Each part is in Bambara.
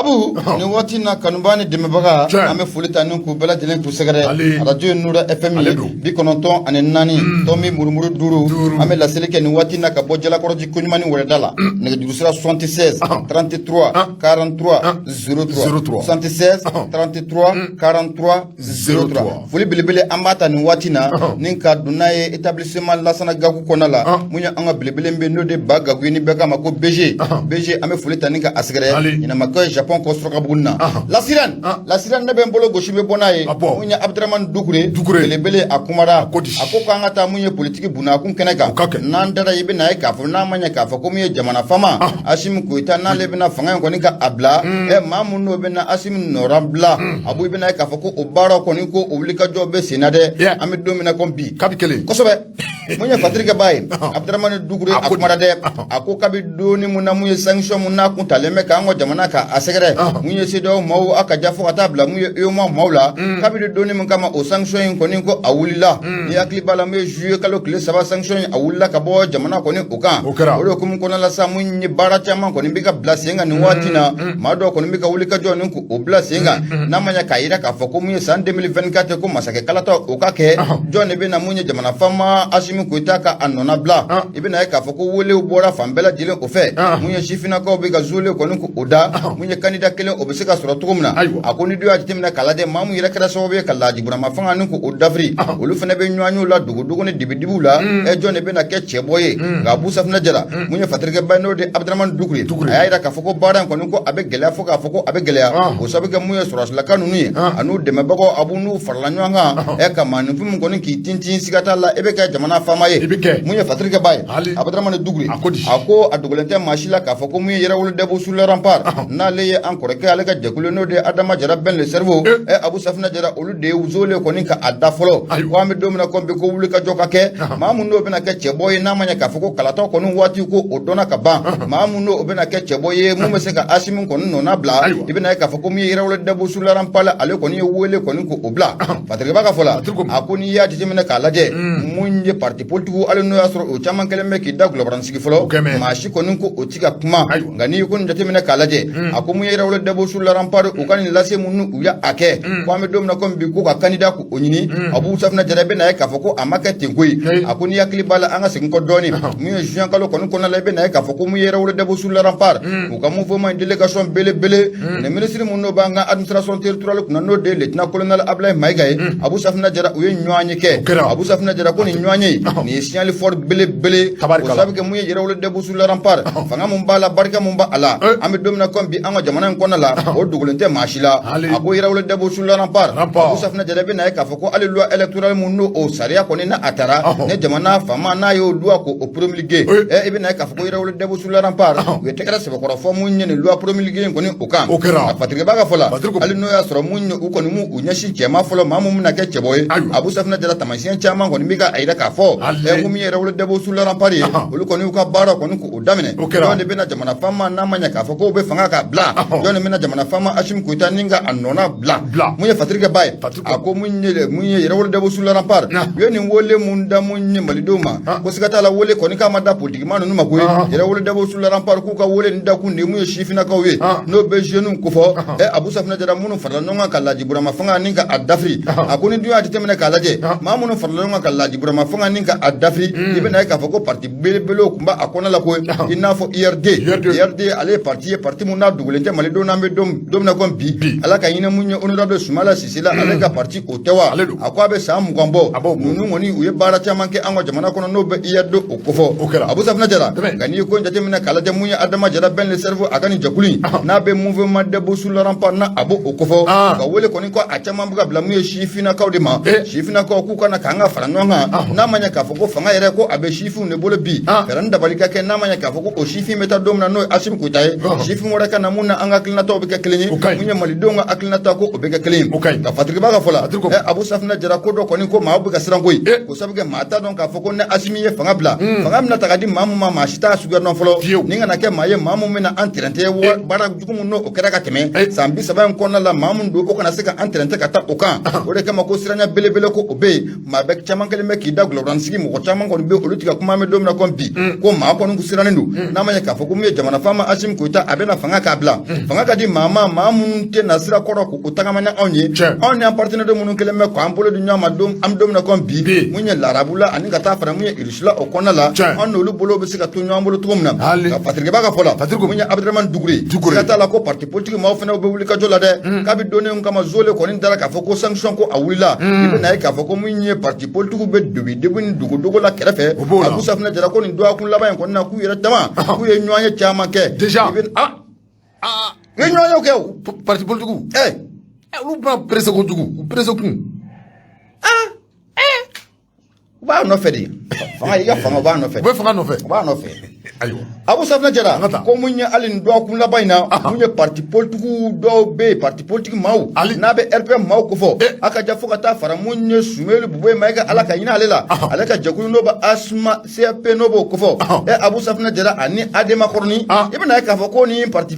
Abu ni waati na kanubani dɛmɛbaga an bɛ foli ta ni k'u bɛɛ lajɛlen k'u sɛgɛrɛ radio Nura FM 94.4 tɔmi murumuru 5 an bɛ laseli kɛ ni waati na ka bɔ Jalakɔrɔji Koɲumani Wɛrɛda la nɛgɛjurusira 76 33 43 03 76 33 43 03 foli belebele an b'a ta ni waati na ni ka don n'a ye établissement Lassana Gakou kɔnɔna la mun ye an ka belebele bɛ n'o de ba Gakou ni bɛɛ k'a ma ko BG an bɛ foli ta ni ka a sɛgɛrɛ ɲɛnamakɛ Japon kɔsɔrɔ Buguni na la sirène ne bɛ n bolo gosi bɛ bɔ n'a ye mun ye Abdramane Doucouré belebele a kumara a ko k'an ka taa mun ye politique bunakun kɛnɛ kan n'an dara i bɛ na ye k'a fɔ n'an ma ɲɛ k'a fɔ ko mun ye jamana fama Assimi Goïta n'ale bɛna fanga in kɔni ka a bila maa mun n'o bɛna Assimi nɔra bila Abu i bɛ na ye k'a fɔ ko o baara kɔni ko o wulikajɔ bɛ sen na dɛ an bɛ don min na ko bi kosɛbɛ mun ye Patrick Ba ye Abdramane Doucouré a kumara dɛ a ko kabi doni mun na mun ye sanction mun n'a kun talen bɛ k'an ka jamana ka a sɛgɛrɛ mun ye CEDEAO maaw a ka jafo ka taa bila mun ye UEMOA maaw la kabi doni mun kama o sanction in kɔni ko a wulila ni hakili b'a la mun ye juillet kalo tile 3 sanction in a wulila ka bɔ jamana kɔni o kan o de hukumu kɔnɔna la sa mun ye baara caman kɔni bɛ ka bila sen kan nin waati na maa dɔw kɔni bɛ ka wulikajɔ ni k'o bila sen kan n'a ma ɲɛ k'a yira k'a fɔ ko mun ye san 2024 ko masakɛ kalatɔ o ka kɛ jɔn de bɛ na mun ye jamana faama Assimi Goïta ka a nɔna bila i bɛ na ye k'a fɔ ko welew bɔra fan bɛɛ lajɛlen o fɛ mun ye sifinnakaw bɛ ka zule kɔni ko o da mun ye candidat kelen o bɛ se ka sɔrɔ cogo min na a ko ni dun y'a jateminɛ k'a lajɛ maa mun yɛrɛ kɛra sababu ye ka Laji Burama fanga ni ko o dafiri olu fana bɛ ɲɔgɔnyew la dogodogo ni dibidibiw la jɔn de bɛ na kɛ cɛbɔ ye nka Abu Safinɛ Jara mun ye Patrick Ba n'o de Abdramane Doucouré a y'a yira k'a fɔ ko baara in kɔni ko a bɛ gɛlɛya fo k'a fɔ ko a bɛ gɛlɛya o sababu kɛ mun ye sɔrɔsilaka ninnu ye a n'u dɛmɛbagaw Abu n'u farala ɲɔgɔn kan ka maanifin min kɔni k'i tintin siga t'a la e bɛ kɛ jamana faama ye mun ye Patrick Ba ye Abdramane Doucouré a ko a dogolen tɛ maa si la k'a fɔ ko mun ye yɛrɛwolo dɛbɔ sur le rempart n'ale ye an kɔrɔkɛ ale ka jɛkulu n'o de Adama Jara Ben le cerveau Abu Safinɛ Jara olu de ye zole kɔni ka a da fɔlɔ ko an bɛ don min na ko bi ko wulikajɔ ka kɛ maa mun n'o bɛna kɛ cɛbɔ ye n'a ma ɲɛ k'a fɔ ko kalatɔ kɔni waati ko o dɔnna ka ban maa mun n'o bɛna kɛ cɛbɔ ye mun bɛ se ka Assimi kɔni nɔna bila i bɛna ye k'a fɔ ko mun ye yɛrɛwolo dɛbɔ sur le rempart ale kɔni ye wele kɔni ko o bila Patrick Ba ka fɔ la a ko n'i y'a jateminɛ k'a lajɛ mun ye parti politique ale n'o y'a sɔrɔ o caman kɛlen bɛ k'i da gulɔbaransigi fɔlɔ maa si kɔni ko o ti ka kuma nka n'i ko nin jateminɛ k'a lajɛ a ko mun ye yɛrɛwolo dɛbɔ sur le rempart u ka nin lase mun u y'a kɛ ko an bɛ don min na ko bi ko ka candidat ko o ɲini Abu Safinɛ Jara bɛ na ye k'a fɔ ko a ma kɛ ten koyi a ko n'i hakili b'a la an ka segin kɔ dɔɔni mun ye juin kalo kɔni kɔnɔna la i bɛ na ye k'a fɔ ko mun ye yɛrɛwolo dɛbɔ sur le rempart u ka mouvement délégation belebele ni ministre mun n'o b'an ka administration territoriale kunna n'o de lieutenant colonel Ablaye Mayiga ye Abu Safinɛ Jara u ye ɲɔgɔn ye kɛ Abu Safinɛ Jara ko nin ɲɔgɔn ye nin ye signal fort belebele o sababu kɛ mun ye yɛrɛwolo dɛbɔ sur le rempart fanga mun b'a la barika mun b'a la an bɛ don min na ko bi an ka jamana in kɔnɔna la o dogolen tɛ maa si la a ko yɛrɛwolo dɛbɔ sur le rempart Abu Safinɛ Jara bɛ na ye k'a fɔ ko hali loi électorale mun n'o o sariya kɔni n'a a taara ne jamana faama n'a y'o loi ko o promulguer i bɛ na ye k'a fɔ ko yɛrɛwolo dɛbɔ sur le rempart u ye tɛgɛrɛ sɛbɛkɔrɔ fɔ mun ye nin loi promulguer in kɔni o kan a Patrick Ba ka fɔ la hali n'o y'a sɔrɔ mun ye u kɔni mu u ɲɛsin cɛma fɔlɔ maa mun bɛna kɛ cɛbɔ ye Abu Safinɛ Jara taamasiyɛn caman kɔni bɛ ka a yira k'a fɔ ko min yɛrɛwolo dɛbɔ sur le rempart ye olu kɔni y'u ka baara kɔni k'o daminɛ jɔn de bɛna jamana faama n'a ma ɲɛ k'a fɔ ko u bɛ fanga ka bila jɔn de bɛna jamana faama Assimi Goïta ni ka a nɔna bila mun ye Patrick Ba ye a ko mun ye yɛrɛwolo dɛbɔ sur le rempart u ye nin wele mun da mun ye malidenw ma ko siga t'a la wele kɔni k'a ma da politikima ninnu ma koyi yɛrɛwolo dɛbɔ sur le rempart k'u ka wele nin da kun de mun ye sifinnakaw ye n'o bɛ jeunes ko fɔ Abu Safinɛ Jara minnu farala ɲɔgɔn kan ka Laji Burama fanga ni ka a dafiri a ko ni dun y'a jateminɛ k'a lajɛ maa minnu farala ɲɔgɔn kan ka Laji Burama fanga ni ka a dafiri i bɛ na ye k'a fɔ ko parti belebelew tun b'a kɔnɔ la koyi i n'a fɔ IRD ale ye parti mun n'a dogolen tɛ malidenw n'an bɛ don min na ko bi ala ka ɲinɛ mun ye honorable Sumala Sise la ale ka parti o tɛ wa a ko a bɛ san 20 bɔ ninnu kɔni u ye baara caman kɛ an ka jamana kɔnɔ n'o bɛ IRD o kofɔ Abu Safinɛ Jara nka n'i ye ko jateminɛ k'a lajɛ mun ye Adama Jara Ben le cerveau a ka nin jɛkulu n'a bɛ mouvement dɛbɔ sur le rempart na a b'o kofɔ ka wele kɔni ko a caman bɛ ka bila mun ye sifinnakaw de ma sifinnakaw k'u kana k'an ka fara ɲɔgɔn kan n'a ma ɲɛ k'a fɔ ko fanga yɛrɛ ko a bɛ sifinw de bolo bi fɛɛrɛ ni dabali ka kɛ n'a ma ɲɛ k'a fɔ ko o sifin bɛ taa don min na n'o ye Assimi Goïta ye sifin wɛrɛ ka na mun na an ka hakilinataw bɛ kɛ kelen ye mun ye malidenw ka hakilinata ko o bɛ kɛ kelen ye ka Patrick Ba ka fɔ la Abu Safinɛ Jara ko dɔ kɔni ko maa bɛ ka siran koyi o sababu kɛ maa t'a dɔn k'a fɔ ko ne Assimi ye fanga bila fanga bɛna ta ka di maa mun ma maa si t'a suguya dɔn fɔlɔ ni kana kɛ maa ye maa mun bɛna an tɛrɛntɛ baara jugu mun n'o o kɛra ka tɛmɛ san 30 in kɔnɔna la maa mun don o kana se ka an tɛrɛntɛ ka taa o kan o de kama ko siranya belebele ko o bɛ yen maa bɛ caman kelen bɛ k'i da gulɔbaransigi mɔgɔ caman kɔni bɛ olu tigɛ kuma bɛ don min na ko bi ko maa kɔni sirannen don n'a ma ɲɛ k'a fɔ ko mun ye jamana faama Assimi Goïta a bɛna fanga k'a bila fanga ka di mama mamun te nasira koro ko tagamana onye on ya partenaire munun keleme ko ambolo du nyama dom am dom na kon bi munye larabula ani ka ta fara munye irisla o konala on no lu bolo be sika to nyambolo to mna ka patrike ba ka fola munye abdraman duguri ka ta la ko parti politique ma ofena be wuli ka jola de ka bi donné on kama zole ko ni dara ka foko sanction ko awila ibe na ka foko munye parti politique be dubi debuni dugo la kerefe abu safna jara ko ni do akun laba en ko na ku yera tama ku ye nyoanye chama ke déjà ye nyoanye ke parti politique lu bra presse ko dugu presse ko ba no fedi fanga yiga fanga ba no fedi be fanga no fe ba no fe ayo abu safna jara ko munye alin do akun laba ina munye parti politique do be parti politique maw na be RPM maw ko fo aka ja foka ta fara munye sumelu buboy maiga alaka ina alela alaka jakulu no ba asma CP no bo ko fo abu safna jara ani adema korni ibna ka fo ko ni parti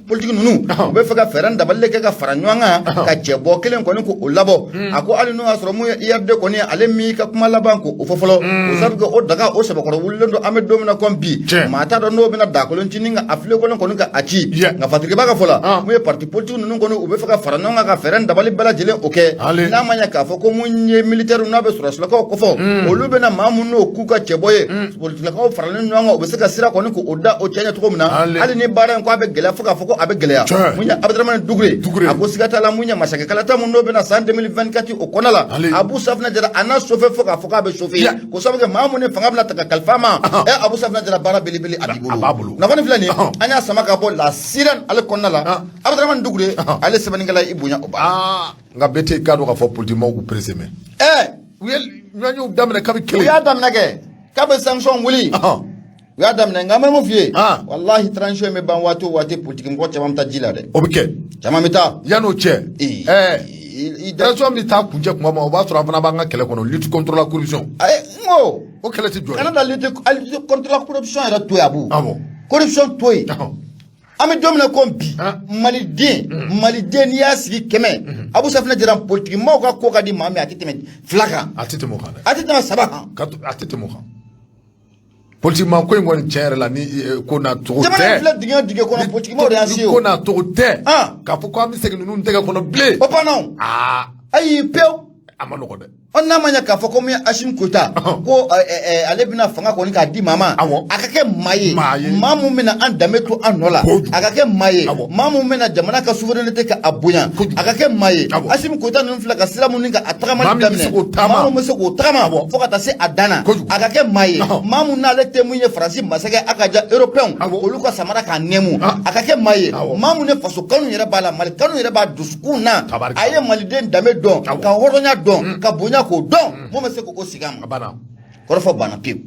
politique nunu be faka feran da balle ka fara nywanga ka jebo kelen ko ni ko labo ako alinu asro munye IRD ko ni alemi ka kuma laban ko o fofolo o sabgo o daga o sebe ko wullendo ame domina kombi mata do no bina dakolon tininga afle ko ko nga achi nga fatrike ba ka fola mu parti politique nunu ko no ube faka fara nywanga ka feran da balle bala jele oke na manya ka fo ko munye militaire na be sura ko fo o lube na mamu no ku ka cheboye politique ko fara nywanga ube saka sira ko ni ko oda o chenya to ko muna ali ni bara ko abe gele faka fo ko abe gele ya munya abdraman dugre abu sigata la munya masaka kala ta mun no bina san 2024 o konala abu safna jara ana sofe fo ka be sofe ko sabaga mamu ne fanga bla taka kalfama abu safna jara bara bili adibulu na fani flani anya samaka bo la siran al konala abdraman dugre ale sebani ngala ibunya oba nga bete kado ka fo politique mo ku presse me wel nyanyo damne kabi kele ya damna ke kabe sanction wuli ya damna ngame mo fie wallahi tranche me ban wato politique mo chama mta jila de obike chama mita yano che tranche mi ta kunje kuma ma ba sura fana ba nga kele kono lutte contre la corruption ngo o kele ti jore kana da lutte contre la corruption era to yabu bon corruption toy ami domina kombi maliden ni ya sigi keme abu safna jiran politique mo ka ko ka di mami atiteme flaka atitemo kana atitema sabaha atitemo kana politique man ko ngoni chere la ni ko na to jamana fla dige ko na politique mo reansi ko na to te ka fo ko ami segi nunu ntega ko no ble papa non ayi pew amano ko de on na manya ka fo ko mi ashim kota ko ale bina fanga ko ni ka di mama akake maye mamu mina andame to anola akake maye mamu mina jamana ka souveraineté ka abunya akake maye ashim kota no fla ka silamu ni ka atama damne mamu mese ko tama fo ka ta se adana akake maye mamu na le temunye France masaka akaja européen oluka samara ka nemu akake maye mamu ne faso kanu yera bala mal kanu yera ba duskuna aye maliden dame don ka horonya don ka bunya ko don mo me se ko osigam abana ko fo bana pip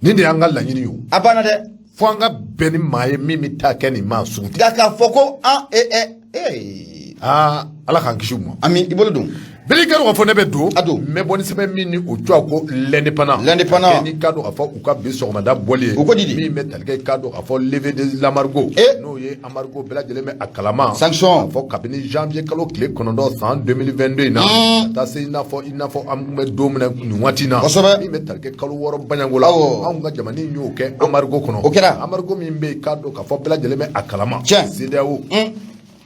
ni de anga la nyini yo abana de fo anga beni maye mimi ta keni ma sunti daka foko ala kan kishumo ami ibolo dum beli kado fo nebe do me boni sebe mini o twa ko l'indépendant ni kado fo u ka be so ma da bolé mi metal ke kado fo lever de l'amargo no ye amargo bela jele me akalama sanction fo kabini janvier kalo clé konondo 2022 na ta se ina fo am me do mena ni watina mi metal ke kalo woro banyangola am nga jamani nyu ke amargo kono amargo mi be kado fo bela jele me akalama CEDEAO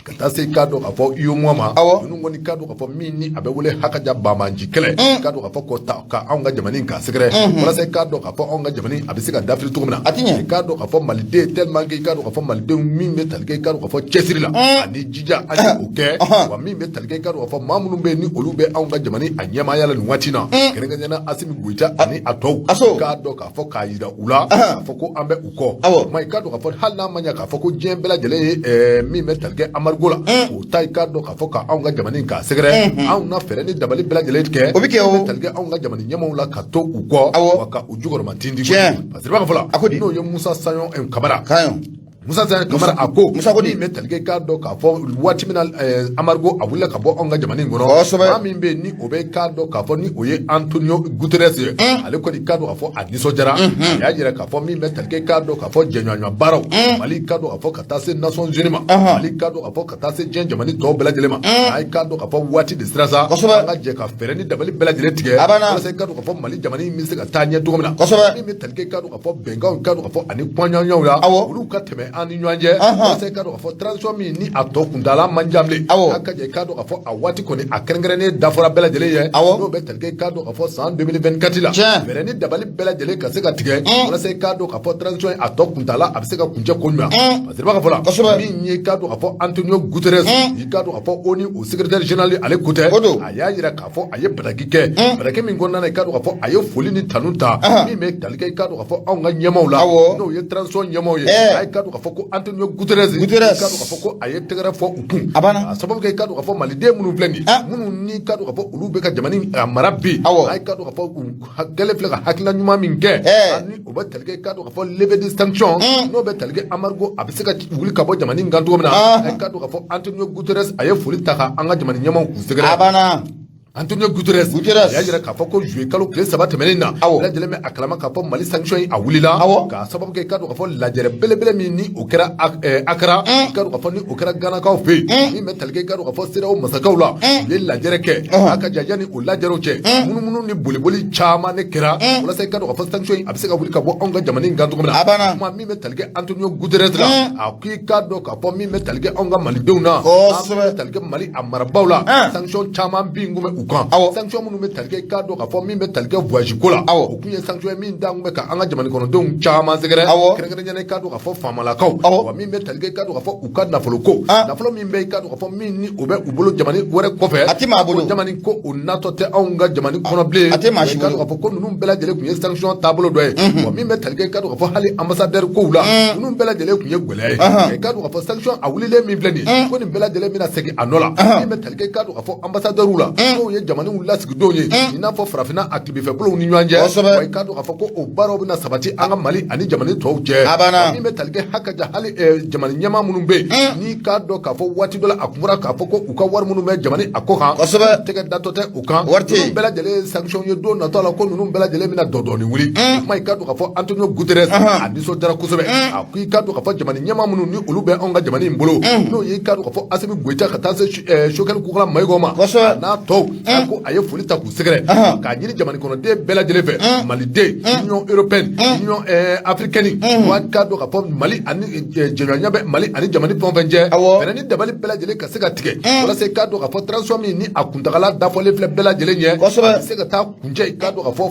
kata se kado ka fo iyo mwama nungo ni kado ka fo mini abe wole hakaja bamanji kele kado ka fo ko ta ka anga jamani ka sekre wala se kado ka fo anga jamani abe se ka dafri tugumna kado ka fo malide tellement que kado ka fo malide mi metal ke kado ka fo chesirila ani jija ani oke wa mi metal ke kado ka fo mamunu be ni olube anga jamani anyama yala ni watina kerenga nyana asimi guita ani atou kado ka fo kaida ula fo ko ambe uko mai kado ka fo halna manya ka fo ko jembela jele mi metal ke amar gola o tay kado ka foka aunga jamani ka segre auna fereni dabali bela geleke talge aunga jamani nyamo la ka to ugo waka ujugoro matindi parce ba fola no yo Musa Sayon en Kamara Musa Sayon Kamara ako Musa ko ni metalge kado ka fo wati minal amargo awula ka bo aunga jamani ngono ami be ni obe kado ka fo ni oye Antonio Guterres ale ko di kado ka fo adiso jara ya jira ka fo mi metalge kado ka fo jenyanwa baro mali kado ka fo katase Nations Unies mali kado ka fo katase jamani to bela jelema ay kado ka fo wati de strasa nga je ka fereni dabali bela jele tige wala se kado ka fo mali jamani mi se ka tanya to gomna mi metalge kado ka fo benga kado ka fo ani kwanya nyawla ulu ka teme an ni ɲɔgɔn cɛ walasa i k'a dɔn k'a fɔ transition min ni a tɔ kuntala man jan bilen a ka jɛ i k'a dɔn k'a fɔ a waati kɔni a kɛrɛnkɛrɛnnen dafara bɛɛ lajɛlen ye n'o bɛ tali kɛ i k'a dɔn k'a fɔ san 2024 la fɛɛrɛ ni dabali bɛɛ lajɛlen ka se ka tigɛ walasa i k'a dɔn k'a fɔ transition a tɔ kuntala a bɛ se ka kuncɛ ko ɲuman parce que b'a ka fɔ la min ye i k'a dɔn k'a fɔ Antonio Guterres i k'a dɔn k'a fɔ ONU o secrétaire général ale ko tɛ a y'a jira k'a fɔ a ye bataki kɛ bataki min kɔnɔna na i k'a dɔn k'a fɔ a ye foli ni tanu ta min bɛ tali kɛ i k'a dɔn k'a fɔ anw ka ɲɛmaaw la n'o ye transition ɲɛmaaw ye a ye k'a dɔn k'a fɔ ko Antonio Guterres i k'a dɔn k'a fɔ ko a ye tɛgɛrɛ fɔ u kun a sababu kɛ i k'a dɔn k'a fɔ maliden minnu filɛ nin minnu ni k'a dɔn k'a fɔ olu bɛ ka jamana mara bi a ye k'a dɔn k'a fɔ u kɛlen filɛ ka hakilina ɲuman min kɛ ni o bɛ tali kɛ i k'a dɔn k'a fɔ levée de sanction n'o bɛ tali kɛ embargo a bɛ se ka wuli ka bɔ jamana in kan cogo min na a ye k'a dɔn k'a fɔ Antonio Guterres a ye foli ta ka an ka jamana ɲɛmaaw k'u sɛgɛrɛ Antonio Guterres a y'a jira k'a fɔ ko juillet kalo tile 3 tɛmɛnen na bɛɛ lajɛlen bɛ a kalama k'a fɔ Mali sanction a wulila k'a sababu kɛ i k'a dɔn k'a fɔ lajɛrɛ belebele min ni o kɛra Accra i k'a dɔn k'a fɔ ni o kɛra Ganakaw fɛ yen min bɛ tali kɛ i k'a dɔn k'a fɔ CEDEAO masakaw la u ye lajɛrɛ kɛ a ka jan yanni o lajɛrew cɛ munumunu ni boliboli caman ne kɛra walasa i k'a dɔn k'a fɔ sanction a bɛ se ka wuli ka bɔ anw ka jamana in kan cogo min na kuma min bɛ tali kɛ Antonio Guterres la a k'i k'a dɔn k'a fɔ min bɛ tali kɛ anw ka malidenw na min bɛ tali kɛ Mali a marabaaw la sanction caman bin kun bɛ u kan sanction minnu bɛ tali kɛ i k'a dɔn k'a fɔ min bɛ tali kɛ voyage ko la o kun ye sanction ye min da kun bɛ ka an ka jamana kɔnɔdenw caman sɛgɛrɛ kɛrɛnkɛrɛnnen i k'a dɔn k'a fɔ faamalakaw wa min bɛ tali kɛ i k'a dɔn k'a fɔ u ka nafolo ko nafolo min bɛ i k'a dɔn k'a fɔ min ni o bɛ u bolo jamana wɛrɛ kɔfɛ a tɛ maa bolo jamana ko o natɔ tɛ anw ka jamana kɔnɔ bilen a tɛ maa si bolo k'a fɔ ko ninnu bɛɛ lajɛlen kun ye sanction taabolo dɔ ye wa min bɛ tali kɛ i k'a dɔn k'a fɔ hali ambassadeur kow la ninnu bɛɛ lajɛlen kun ye gɛlɛya ye i k'a dɔn k'a fɔ sanction a wulilen min filɛ nin ye ko nin bɛɛ lajɛlen bɛna segin a nɔ la min bɛ tali kɛ i k'a dɔn k'a fɔ ambassadeur la n'o ye jamanaw lasigidenw ye i n'a fɔ farafinna a tilebinfɛbolow ni ɲɔgɔn cɛ wa i k'a dɔn k'a fɔ ko o baaraw bɛna sabati an ka Mali ani jamana tɔw cɛ min bɛ tali kɛ hakaja hali jamana ɲɛmaa minnu bɛ yen n'i k'a dɔn k'a fɔ waati dɔ la a kun bɔra k'a fɔ ko u ka wari minnu bɛ jamana a ko kan tɛgɛ datɔ tɛ u kan ninnu bɛɛ lajɛlen sanction ye don natɔ la ko ninnu bɛɛ lajɛlen bɛna dɔɔni wuli o kuma i k'a dɔn k'a fɔ Antonio Guterres a nisɔndiyara kosɛbɛ a ko i k'a dɔn k'a fɔ jamana ɲɛmaa minnu ni olu bɛ anw ka jamana in bolo n'o ye i k'a dɔn k'a fɔ Assimi Goïta ka taa se Choguel Kokala Mayiga ma a n'a tɔw a ko a ye foli ta k'u sɛgɛrɛ k'a ɲini jamana kɔnɔden bɛɛ lajɛlen fɛ maliden Union européenne Union africaine wa k'a dɔn k'a fɔ Mali ani jɛɲɔgɔnya bɛ Mali ani jamana fɛn o fɛn cɛ fɛɛrɛ ni dabali bɛɛ lajɛlen ka se ka tigɛ walasa i k'a dɔn k'a fɔ transition min ni a kuntagala dafɔlen filɛ bɛɛ lajɛlen ɲɛ a bɛ se ka taa kuncɛ i k'a dɔn k'a fɔ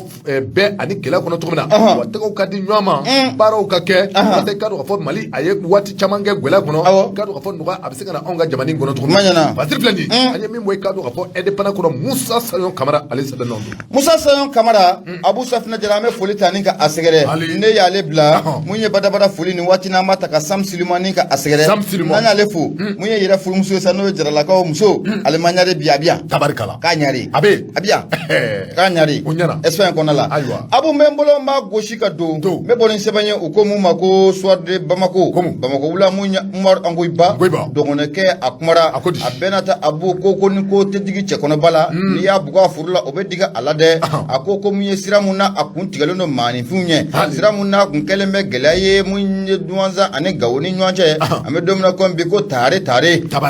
bɛɛ ani kɛlɛ kɔnɔ cogo min na wa tɛgɛw ka di ɲɔgɔn ma baaraw ka kɛ walasa i k'a dɔn k'a fɔ Mali a ye waati caman kɛ gɛlɛya kɔnɔ i k'a dɔn k'a fɔ nɔgɔya a bɛ se ka na anw ka jamana in kɔnɔ cogo min na Basiri filɛ nin an ye min bɔ i k'a dɔn k'a fɔ indépendant kɔnɔ Musa Sayon Kamara ale sɛbɛn nɔ Musa Sayon Kamara Abu Safina Jara an bɛ foli ta ni ka a sɛgɛrɛ ne y'ale bila mun ye badabada foli ni waati n'an b'a ta ka Sam Silima ni ka a sɛgɛrɛ n'an y'ale fo mun ye yɛrɛ furumuso ye sa n'o ye Jaralakaw muso ale ma ɲare bi a bi yan tabarikala k'a ɲare a bɛ yan k'a ɲare o ɲɛna espagne kɔnɔna la Abu n bɛ n bolo n b'a gosi ka don n bɛ bɔ ni sɛbɛn ye u ko mun ma ko soir de Bamako Bamako wula mun ye Umaru Angoyiba dɔgɔnɔkɛ a kumara a bɛɛ n'a ta Abu ko ni ko tɛ digi cɛkɔnɔba la n'i y'a bugɔ a furu la o bɛ digi a la dɛ a ko mun ye sira mun na a kun tigɛlen don maaninfinw ɲɛ sira mun na a kun kɛlen bɛ gɛlɛya ye mun ye Duwanza ani Gawo ni ɲɔgɔn cɛ an bɛ don min na komi bi ko tare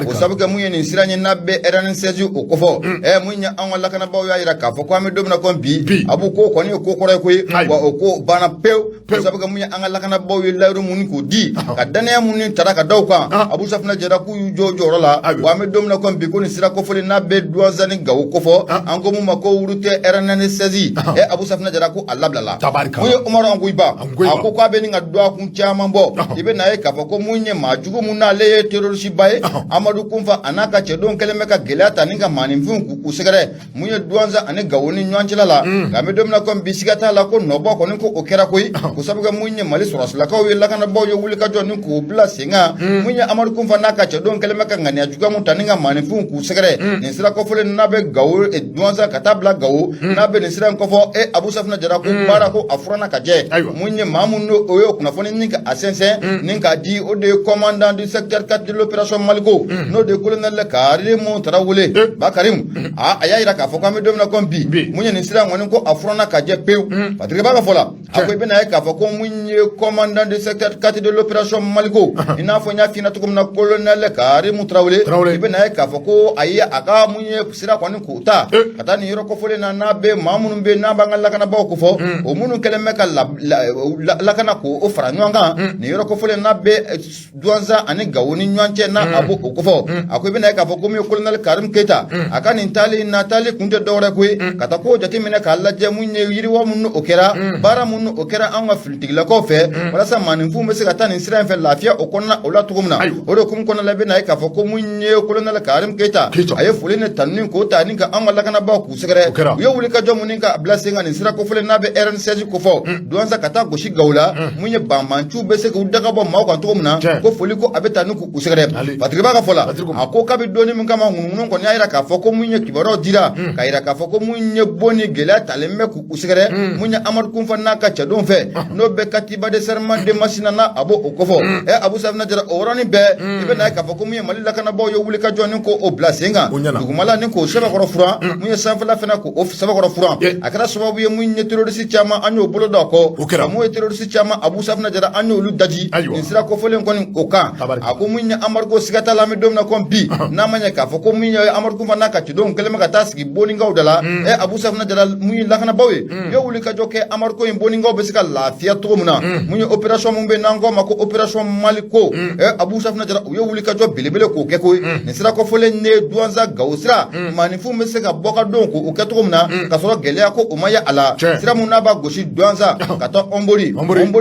o sabu kɛ mun ye nin sira ɲɛ n'a bɛ RN16 o kɔfɔ mun ye an ka lakanabaaw y'a jira k'a fɔ ko an bɛ don min na komi bi Abu ko kɔni ye ko kɔrɔ ye koyi wa o ko banna pewu o sabu kɛ mun ye an ka lakanabaaw ye layiru mun k'o di ka danaya mun tara ka da u kan Abu Safina Jara k'u y'u jɔ jɔyɔrɔ la wa an bɛ don min na komi bi ko nin sira kɔfɔli n'a bɛ Duwanza ni Gawo kɔfɔ an ko mun ma ko wuru tɛ RN16 Abu Safina Jara ko a labilala mun ye Umaru Angoyiba a ko k'a bɛ nin ka do a kun caman bɔ i bɛ na ye k'a fɔ ko mun ye maa jugu mun n'ale ye terroriste ba ye Amadu Kunfa a n'a ka cɛdenw kɛlen bɛ ka gɛlɛya ta ni ka maaninfinw k'u sɛgɛrɛ mun ye Duwanza ani Gawo ni ɲɔgɔn cɛla la nka an bɛ don min na komi bi siga t'a la ko nɔbɔ kɔni ko o kɛra koyi ko sabu kɛ mun ye Mali sɔrɔsilakaw ye lakanabaaw ye wulikajɔ ni k'u bila sen kan mun ye Amadu Kunfa n'a ka cɛdenw kɛlen bɛ ka ŋaniya juguya mun ta ni ka maaninfinw k'u sɛgɛrɛ nin sira kɔfɔlen n'a bɛ Gawo Duwanza ka taa bila Gawo n'a bɛ nin sira in kɔfɔ Abu Safina Jara ko baara ko a furanna ka jɛ mun ye maa mun o ye kunnafoni ni ka a sɛnsɛn ni k'a di o de ye commandant du secteur 4 de l'opération Maliko n'o de ye colonel Karimu Tarawele Bakarimu a y'a jira k'a fɔ k'an bɛ don min na komi bi mun ye nin sira in kɔni ko a furanna ka jɛ pewu Patrick b'a ka fɔ la akwai bina ka fa ko mun ye commandant de secteur 4 de l'opération Maliko ina fo nya fina tukum na colonel Karim Traoré bina ka fa ko ayi aka mun ye sira ko ni kuta kata ni yoro ko fole na be mamun be na bangal la kana ba ko fo o munu keleme ka la kana ko o fara nyanga ni yoro ko fole na be duanza ani gawoni nyanche na abo ko fo akwai bina ka fa ko mun colonel Karim Keita aka ni tali na tali kunde dore ko kata ko jati mine ka la je mun ye yiri wa mun okera bara mun okera an wa filtigla ko fe wala sa manin fu mese kata ni sira fe lafiya o konna o la tugumna o do kum konna labe na ka fa ko mun ye colonel Karim Keita aye fule ne tanni ko tani ka an wala kana ba ku segere yo wuli ka jomu ni ka abla senga ni sira ko fule na be RN16 ko fo duanza kata go shi gawla mun ye bamanchu be se ko daga ba ma ko tugumna ko fuli ko abeta nu ku segere patriba ka fola ako ka bi doni mun kama ngunun ko nyayira ka fa ko mun ye kibaro dira ka ira ka fa ko mun ye boni gela talemme ku segere mun ye amar kun fa na ka chadon fe no be katiba de serment de machine na abo okofo abu safna jara orani be ibe na ka fa ko mun ye malila kana bo yo wuli ka joni ko o blasenga dugumala ni ko seba ko fura mun ye safla fena ko of seba ko fura akara sababu ye mun ye terrorist chama anyo bolo do ko mun ye terrorist chama abu safna jara anyo lu daji insira ko folen ko ni o ka ako mun ye amar ko sigata la me dom na ko bi na manya ka fa ko mun ye amar ko fa na ka chidon kelema ka tasgi boni ngawdala abu safna jara mun ye lakana bawe yo wuli ka joke amar ko boni ngaw be sika lafiya to muna mun ye operation mun be nango mako operation Maliko abu safna jara yo wuli ka jo bilibele ko ke ko ni sira ko folen ne duanza gawsira manifu meseka boka don ko o ke to muna ka so gele ko umaya ala sira mun na ba goshi duanza kata ombori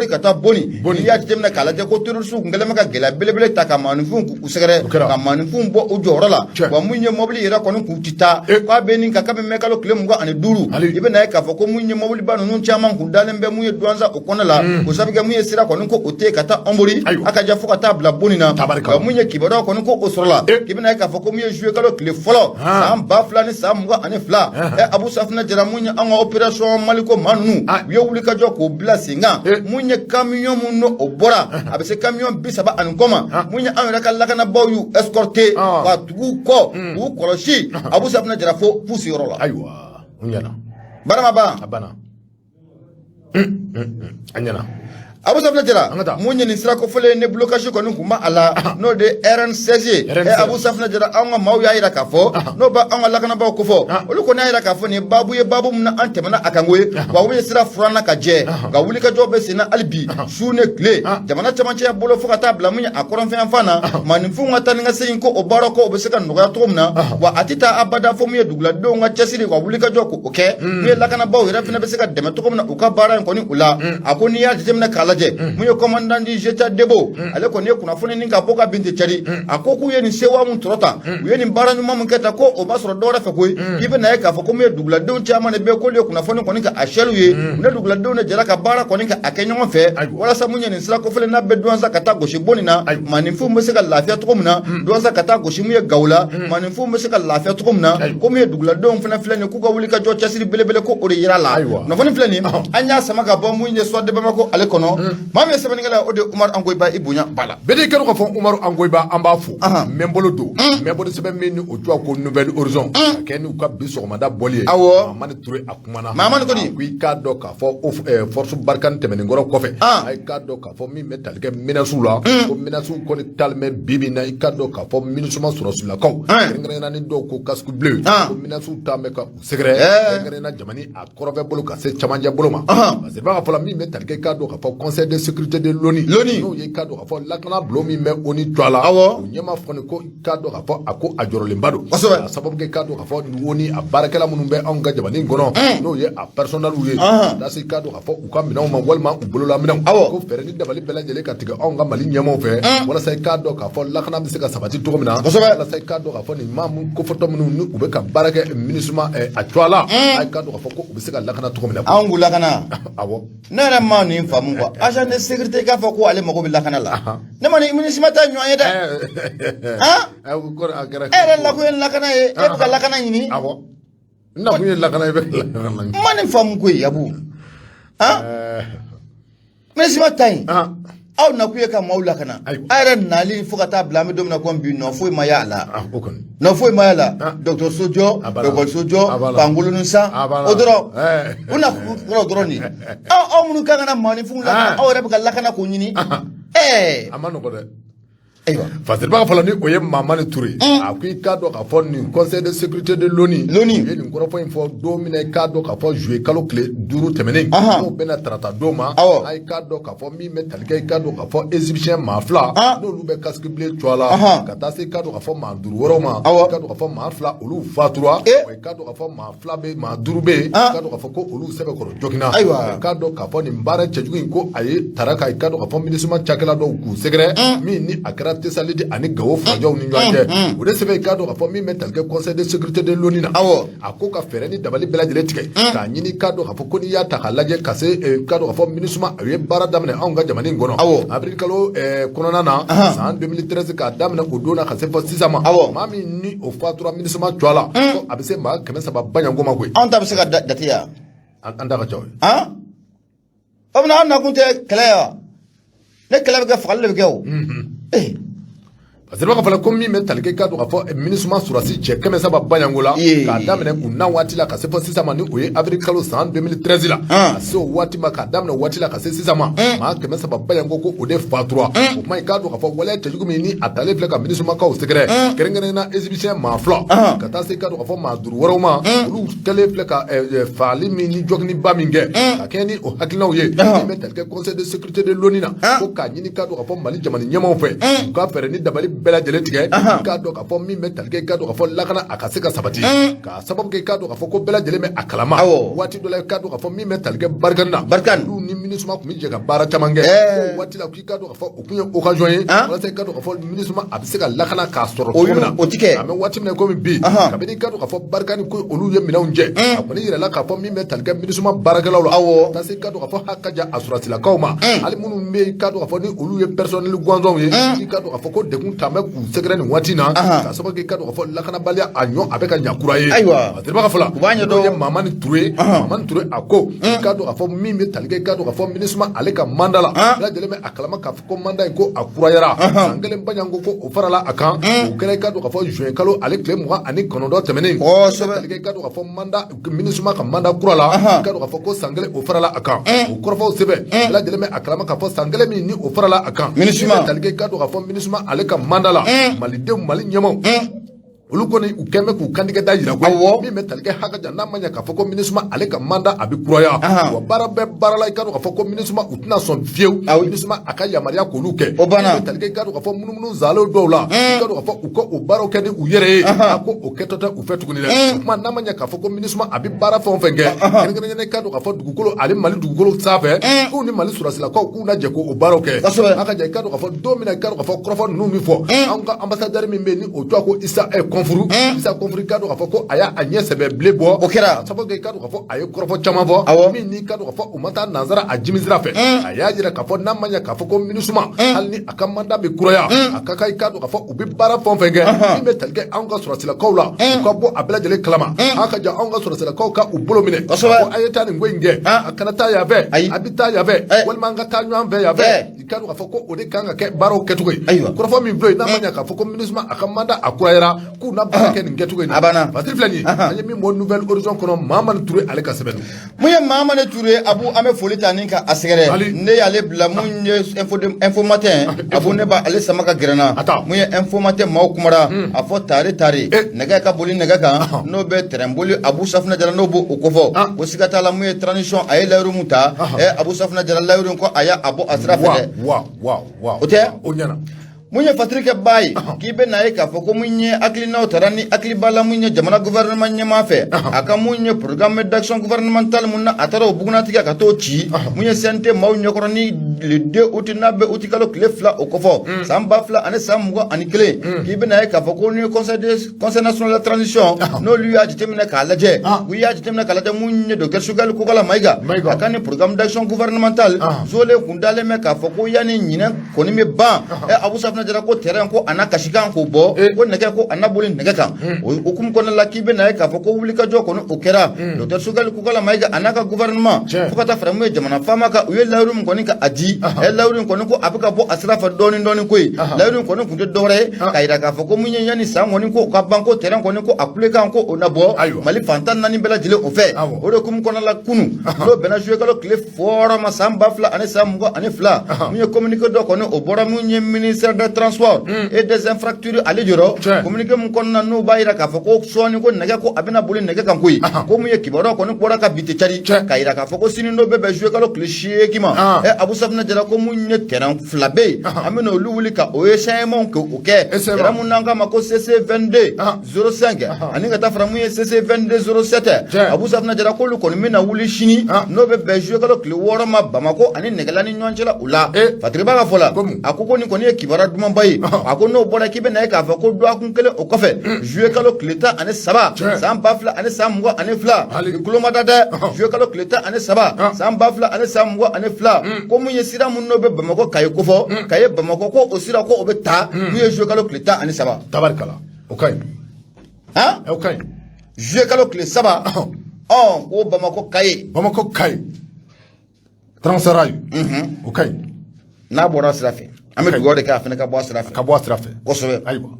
kata boni ya temna kala je ko turu su ngale maka gela bilibele ta ka manifu ku segere ka manifu bo o jorola wa mun ye mobili ira ko ku tita ko be nin ka ka be mekalo klem go ani duru ibe na ka fa ko mun ye mobili ba nun chaman ku dalen be mun ye duanza o konala ko sabiga mun ye sira ko ko o te kata ombori aka ja fuka ta bla bonina ka mun ye kibaro ko ko o sorola ibe na ka fa ko mun ye jouer kalo kle folo sam ba flani sam go ani fla abu safna jara mun ye an operation Maliko manu yo wuli ka jo ko bla singa mun ye camion mun no obora abese camion bisaba an koma mun ye an raka lakana bayu escorter wa tugu ko u koroshi abu safna jara fo pusi yorola aywa unyana barama ba abana anyana abu safna jara mun ni sira ko fole ne blocage ko kuma ala no de RN16 abu safna jara an ma ya ira ka fo no ba an lakana ba ko fo olu ko na ira ka fo ne babu ye babu mun an temana akanwe wa wi sira furana ka je ga wuli ka jobe sina albi sune kle jamana chamanche ya bolo fo ka tabla mun akoron fe fana manin fu ngata nga seyin ko obaro ko be sika no ya tomna wa atita abada fo mu ye dugla do nga chesiri ga wuli ka joko oke me lakana ba ira fina be sika deme to komna uka bara ko ni ula akoni ya temna kala mun ye commandant di jeta debo ale ko ne kuna fone ninka boka binte chari akoku ye ni sewa mun trota ye ni bara nyuma mun keta ko o basro dora fe ko ibe na ka fa ko me dugla don chama ne be ko le kuna fone ko ninka ashelu ye ne dugla don ne jara ka bara ko ninka akenyo fe wala sa mun ye ni sira ko fele na be don za kata go shi bonina manifu mu sika lafiya to muna don za kata go shi mu ye gawla manifu mu sika lafiya to muna ko me dugla don fene fele ne ku ga wuli ka jo chasiri belebele ko o yira la no fone fele ni anya sama ga bo mun ye so de ba ko ale kono mame sebani ngala ode Umar Angoyba ibunya bala bede kero ko fon Umar Angoyba amba fu membolo do membolo sebe meni o jwa ko Nouvelle Horizon keni ka biso ko manda bolye man touré akumana mama ko di wi ka do ka fo force barkan temeni ngoro ko fe ay ka do ka fo mi metal ke minasu la ko minasu ko ni talme bibi na ka do ka fo minusuma sura sula ko ngere ni do ko casque bleu ko minasu tame ka segre ngere na jamani a korove bolo ka se chamanja bolo ma c'est pas pour la mi metal ke ka do ka fo conseil de sécurité de l'ONU no ye ka do ka fo lakana blomi me oni twala nyema fo ko ka do ka fo ako ajoro limbado sababu ke ka do ka fo woni a barakela munumbe an ga jabani ngono no ye a personnel uye da se ka do ka fo u ka mina ma walma u bolo la mina ko fere ni dabali bela jele ka tiga an ga mali nyema fe wala se ka do ka fo lakana bi se ka sabati to mina wala se ka do ka fo ni mamu ko foto munu ni u be ka barake ministre a twala ay ka do ka fo ko u be se ka lakana to mina an gu lakana awo nara ma ni famu ko agent de sécurité ka fo ko ale mako bi lakana la ne mani ministre ta nyoye da ko agara la ko en lakana e ka lakana yini awo na ko en lakana be lakana mani famu ko yabu ministre ta yi aw na ku ye ka maula kana ayra nali fukata blame domna ko bi no foi mayala no foi mayala docteur Sojo docteur Sojo pangulun sa odoro una ko droni aw mun ka kana mani funga aw rebe ka lakana ko nyini amano ko de Fasir ba fala ni oye Mamani Touré a ku cadre ka fo ni conseil de sécurité de l'ONU ye ni ko fo info do mine cadre ka fo jouer kalo clé duru temene no bena trata do ma ay cadre ka fo mi metal kay cadre ka fo exhibition ma fla no lu be casque bleu toala ka ta se cadre ka fo ma duru woro ma cadre ka fo ma fla olu fatura o cadre ka fo ma fla be ma duru be cadre ka fo ko olu sebe ko jokina cadre ka fo ni mbara chejugi ko ay taraka cadre ka fo ministre chakela do ku segre mi ni akara Salidi ani gawo fajaw ni ɲɔgɔn cɛ o de sɛbɛn k'a dɔn k'a fɔ min bɛ tali kɛ conseil de sécurité de l'ONU na a ko ka fɛɛrɛ ni dabali bɛɛ lajɛlen tigɛ k'a ɲini k'a dɔn k'a fɔ ko n'i y'a ta k'a lajɛ ka se k'a dɔn k'a fɔ MINUSMA a ye baara daminɛ anw ka jamana in kɔnɔ avril kalo kɔnɔna na san 2013 k'a daminɛ o don na ka se fɔ sisan ma maa min ni o fatura MINUSMA jɔ la ko a bɛ se maa 300 baɲanko ma koyi anw ta bɛ se ka date yan an da ka ca o ye o bɛna an nakun tɛ kɛlɛ ye wa ne kɛlɛ bɛ kɛ fagali de bɛ kɛ o parce que fala ko min bɛ tali kɛ k'a dɔn k'a fɔ MINUSMA surasi cɛ 300 baɲanko la k'a daminɛ u na waati la ka se fɔ sisan ma ni o ye avril kalo san 2013 la ka se o waati ma k'a daminɛ waati la ka se sisan ma maa 300 baɲanko ko o de fatura o kuma k'a dɔn k'a fɔ waleya cɛjugu min ni a talen filɛ ka MINUSMA kaw sɛgɛrɛ kɛrɛnkɛrɛnna exhibition maa fila ka taa se k'a dɔn k'a fɔ maa 5 wɛrɛw ma olu kɛlen filɛ ka fagali min ni jɔginiba min kɛ ka kɛ ni o hakilinaw ye min bɛ tali kɛ conseil de sécurité de l'ONU na ko k'a ɲini k'a dɔn k'a fɔ Mali jamana ɲɛmaaw fɛ u ka fɛɛrɛ ni dabali bɛɛ lajɛlen tigɛ k'a dɔn k'a fɔ min bɛ tali kɛ k'a dɔn k'a fɔ lakana a ka se ka sabati k'a sababu kɛ k'a dɔn k'a fɔ ko bɛɛ lajɛlen bɛ a kalama waati dɔ la k'a dɔn k'a fɔ min bɛ tali kɛ barikani na olu ni MINUSMA tun bɛ jɛ ka baara caman kɛ o waati la k'i k'a dɔn k'a fɔ o tun ye occasion ye walasa k'a dɔn k'a fɔ MINUSMA a bɛ se ka lakana k'a sɔrɔ cogo min na o ti kɛ a bɛ waati min na komi bi kabini k'a dɔn k'a fɔ barikani ko olu ye minɛnw jɛ a kɔni yɛrɛla k'a fɔ min bɛ tali kɛ MINUSMA baarakɛlaw la taa se k'a dɔn k'a fɔ haka ja a sɔrɔsilakaw ma hali minnu bɛ yen k'a dɔn k'a fɔ ni olu ye personnel gansanw ye k'a dɔn k'a fɔ ko degun t'an bɛ k'u sɛgɛrɛ nin waati na ka sababu kɛ k'a dɔn k'a fɔ lakanabaliya a ɲɔ a bɛ ka ɲɛ kura ye a teribaga fɔla u b'a ɲɛdɔn ye Mamani Touré a ko k'a dɔn k'a fɔ min bɛ tali kɛ k'a dɔn k'a fɔ MINUSMA ale ka mandat la bɛɛ lajɛlen bɛ a kalama k'a fɔ ko mandat in ko a kurayara san kelen baɲanko ko o farala a kan o kɛra k'a dɔn k'a fɔ juin kalo ale tile 29 tɛmɛnen tali kɛ k'a dɔn k'a fɔ mandat MINUSMA ka mandat kura la k'a dɔn k'a fɔ ko san kelen o farala a kan o kɔrɔfɔw sɛbɛn bɛɛ lajɛlen bɛ a kalama k'a fɔ san kelen min ni o farala a kan tali kɛ k'a dɔn k'a fɔ MINUSMA ale ka mandat la malidenw Mali ɲɛmaaw olu kɔni u kɛn bɛ k'u kantigɛ da yira ko min bɛ tali kɛ hakaja n'a ma ɲɛ k'a fɔ ko MINUSMA ale ka mandat a bɛ kuraya wa baara bɛɛ baara la i ka dɔn k'a fɔ ko MINUSMA u tɛna sɔn fiyewu MINUSMA a ka yamaruya k'olu kɛ min bɛ tali kɛ i ka dɔn k'a fɔ munumunu zalew dɔw la i ka dɔn k'a fɔ u ka o baaraw kɛ ni u yɛrɛ ye a ko o kɛtɔ tɛ u fɛ tuguni dɛ o tuma n'a ma ɲɛ k'a fɔ ko MINUSMA a bɛ baara fɛn o fɛn kɛ kɛrɛnkɛrɛnnen i ka dɔn k'a fɔ dugukolo ale Mali dugukolo sanfɛ k'u ni Mali sɔrɔsilakaw k'u lajɛ ko o baaraw kɛ hakaja i ka dɔn k'a fɔ don min na i ka dɔn k'a fɔ kɔrɔfɔ ninnu min fɔ anw ka ambassadeur min bɛ yen ni o tɔgɔ ko Isa Kɔnfuru Kɔnfuru k'a dɔn k'a fɔ ko a y'a ɲɛ sɛbɛ bilen bɔ o kɛra sababu kɛ i ka dɔn k'a fɔ a ye kɔrɔfɔ caman fɔ min n'i ka dɔn k'a fɔ u ma taa nanzara a jimi sira fɛ a y'a jira k'a fɔ n'a ma ɲɛ k'a fɔ ko MINUSMA hali ni a ka mandat bɛ kuraya a ka kan i ka dɔn k'a fɔ u bɛ baara fɛn o fɛn kɛ min bɛ tali kɛ anw ka sɔrɔsilakaw la u ka bɔ a bɛɛ lajɛlen kalama an ka jan anw ka sɔrɔsilakaw ka u bolo minɛ ko a ye taa nin ko in kɛ a kana taa yan fɛ a bɛ taa yan fɛ walima an ka taa ɲɔgɔn fɛ yan fɛ i ka dɔn k'a fɔ ko o de kan ka kɛ baaraw kɛcogo ye kɔrɔfɔ min filɛ n'a ma ɲɛ k'a fɔ ko MINUSMA a ka mandat a kurayara k'u na baara kɛ nin kɛcogo in na filɛ nin an ye min bɔ Nouvelle Horizon kɔnɔ Mamani Touré ale ka sɛbɛn mun ye Mamani Touré abu an bɛ foli ta ni ka a sɛgɛrɛ ne y'ale bila mun ye info matin abu ne ba ale sama ka gɛrɛna mun ye info matin maaw kumara a fɔ tare nɛgɛ ka boli nɛgɛ kan n'o bɛ terrain boli Abu Safina Jara n'o b'o kofɔ o siga t'a la mun ye transition a ye layiru mun ta Abu Safina Jara layiru ko a y'a bɔ a sira fɛ dɛ o tɛ o ɲɛna mun ye fatiri kɛ baa ye k'i bɛ na ye k'a fɔ ko mun ye hakilinaw tara ni hakiliba la mun ye jamana gouvernement ɲɛmaa fɛ a ka mun ye programme d'action gouvernementale mun na a taara o bugunatigɛ ka t'o ci mun ye CNT maaw ɲɛkɔrɔ ni le 2 août n'a bɛ août kalo tile 2 o kɔfɔ san 2000 ani san 21 k'i bɛ na ye k'a fɔ ko ni conseil national de transition n'olu y'a jateminɛ k'a lajɛ u y'a jateminɛ k'a lajɛ mun ye docteur Sugali Kokala Mayiga a ka ni programme d'action gouvernementale zole kun dalen bɛ k'a fɔ ko yanni ɲinɛ kɔni bɛ ban Abu Safina safna jara ko terrain ko ana kashikan ko bo ko nege ko ana bolin nege kan o kum ko la kibe na ka fo ko wuli ka jo ko no okera docteur sugal ku kala maiga anaka gouvernement fukata framu jamana fama ka uye lawrum ko ni ka adi e lawrum ko ko abika bo asrafa doni koy lawrum ko ko de dore kayira ka fo ko munye yani sa ngoni ko ka banko terrain ko ko apule kan ko onabo mali fantan nani bela jile o fe o de kum ko la kunu lo bena jouer kalo clé fort ma samba fla ane samgo ane fla munye communiquer do ko no o bora munye ministère des transports et des infrastructures ali joro communiquer mun ko na no bayira ka fo ko soni ko nega ko abina boli nega kan koy ko munye kibaro ko no bora ka bite chari kayira ka fo ko sini no bebe jouer kalo cliché kima e abu safna jara ko munye terrain flabe ameno luwuli ka o mon ko oke era munanga mako CC 22 05 ani ngata fra munye CC 22 07 abu safna jara ko lu ko mina wuli shini no bebe jouer kalo clé woro ma bamako ani negala ni nyonchela ula fatriba ka fola akoko ni ko ni kibara duma bayi akono bora kibe na ka fa ko do akun kele o kofe jouer kalo cléta ane saba sam bafla ane samgo ane fla kuloma dada jouer kalo cléta ane saba sam bafla ane samgo ane fla ko munye sira munno be bamako kay ko fo kay bamako ko osira ko obeta munye jouer kalo cléta ane saba tabarkala okay okay jouer kalo clé saba ko bamako kay transferayu okay na bora sirafe ame dugo de ka afene ka bo sirafe ko sobe aywa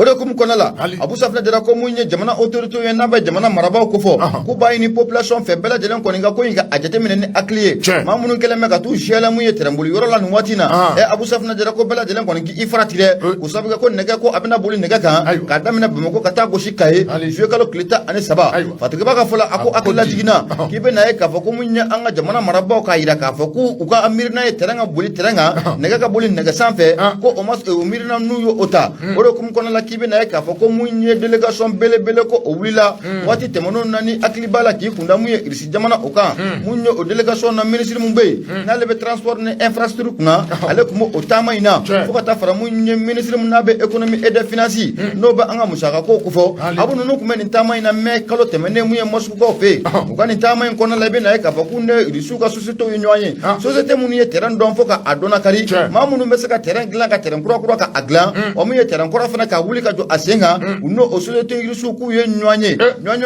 ode kum konala abu safna dara ko munye jamana autorité yo na ba jamana maraba ko fo ko bayini population fe bela jelen ko ninga ko inga ajete minen akliye mamunu kele meka tu jela munye terambuli yoro la nuwatina e abu safna dara ko bela jelen ko ningi ifratire ko sabuga ko nega ko abina boli nega kan ka damina bamako kata go shikaye jwe kalo klita ane saba fatiga baka fola ako akla jigina kibe na e ka fo ko munye anga jamana maraba ka ira ka fo ku uka amirna e teranga boli teranga nega ka boli nega sanfe ko o mas e umirna nuyo ota ode kum konala kibe na ka fo ko munye delegation bele ko o wulila wati temono nani aklibala ki kunda munye irisi jamana oka munye o delegation na ministre mumbe na lebe transport ne infrastructure kuna ale kumo o tama ina fo ka ta fara munye ministre munabe economy et des finances no ba anga musaka ko kufo abu no kuma ni tama ina me kalo temene munye mosu ko fe uka ni tama in kona lebe na ka fo kunde irisu ka société unyoye société munye terrain don fo ka adona kari mamunu mesaka terrain glan ka terrain kura ka aglan o munye terrain kura fana ka wuli ka jo asenga uno osoleto irisu ku ye nywanye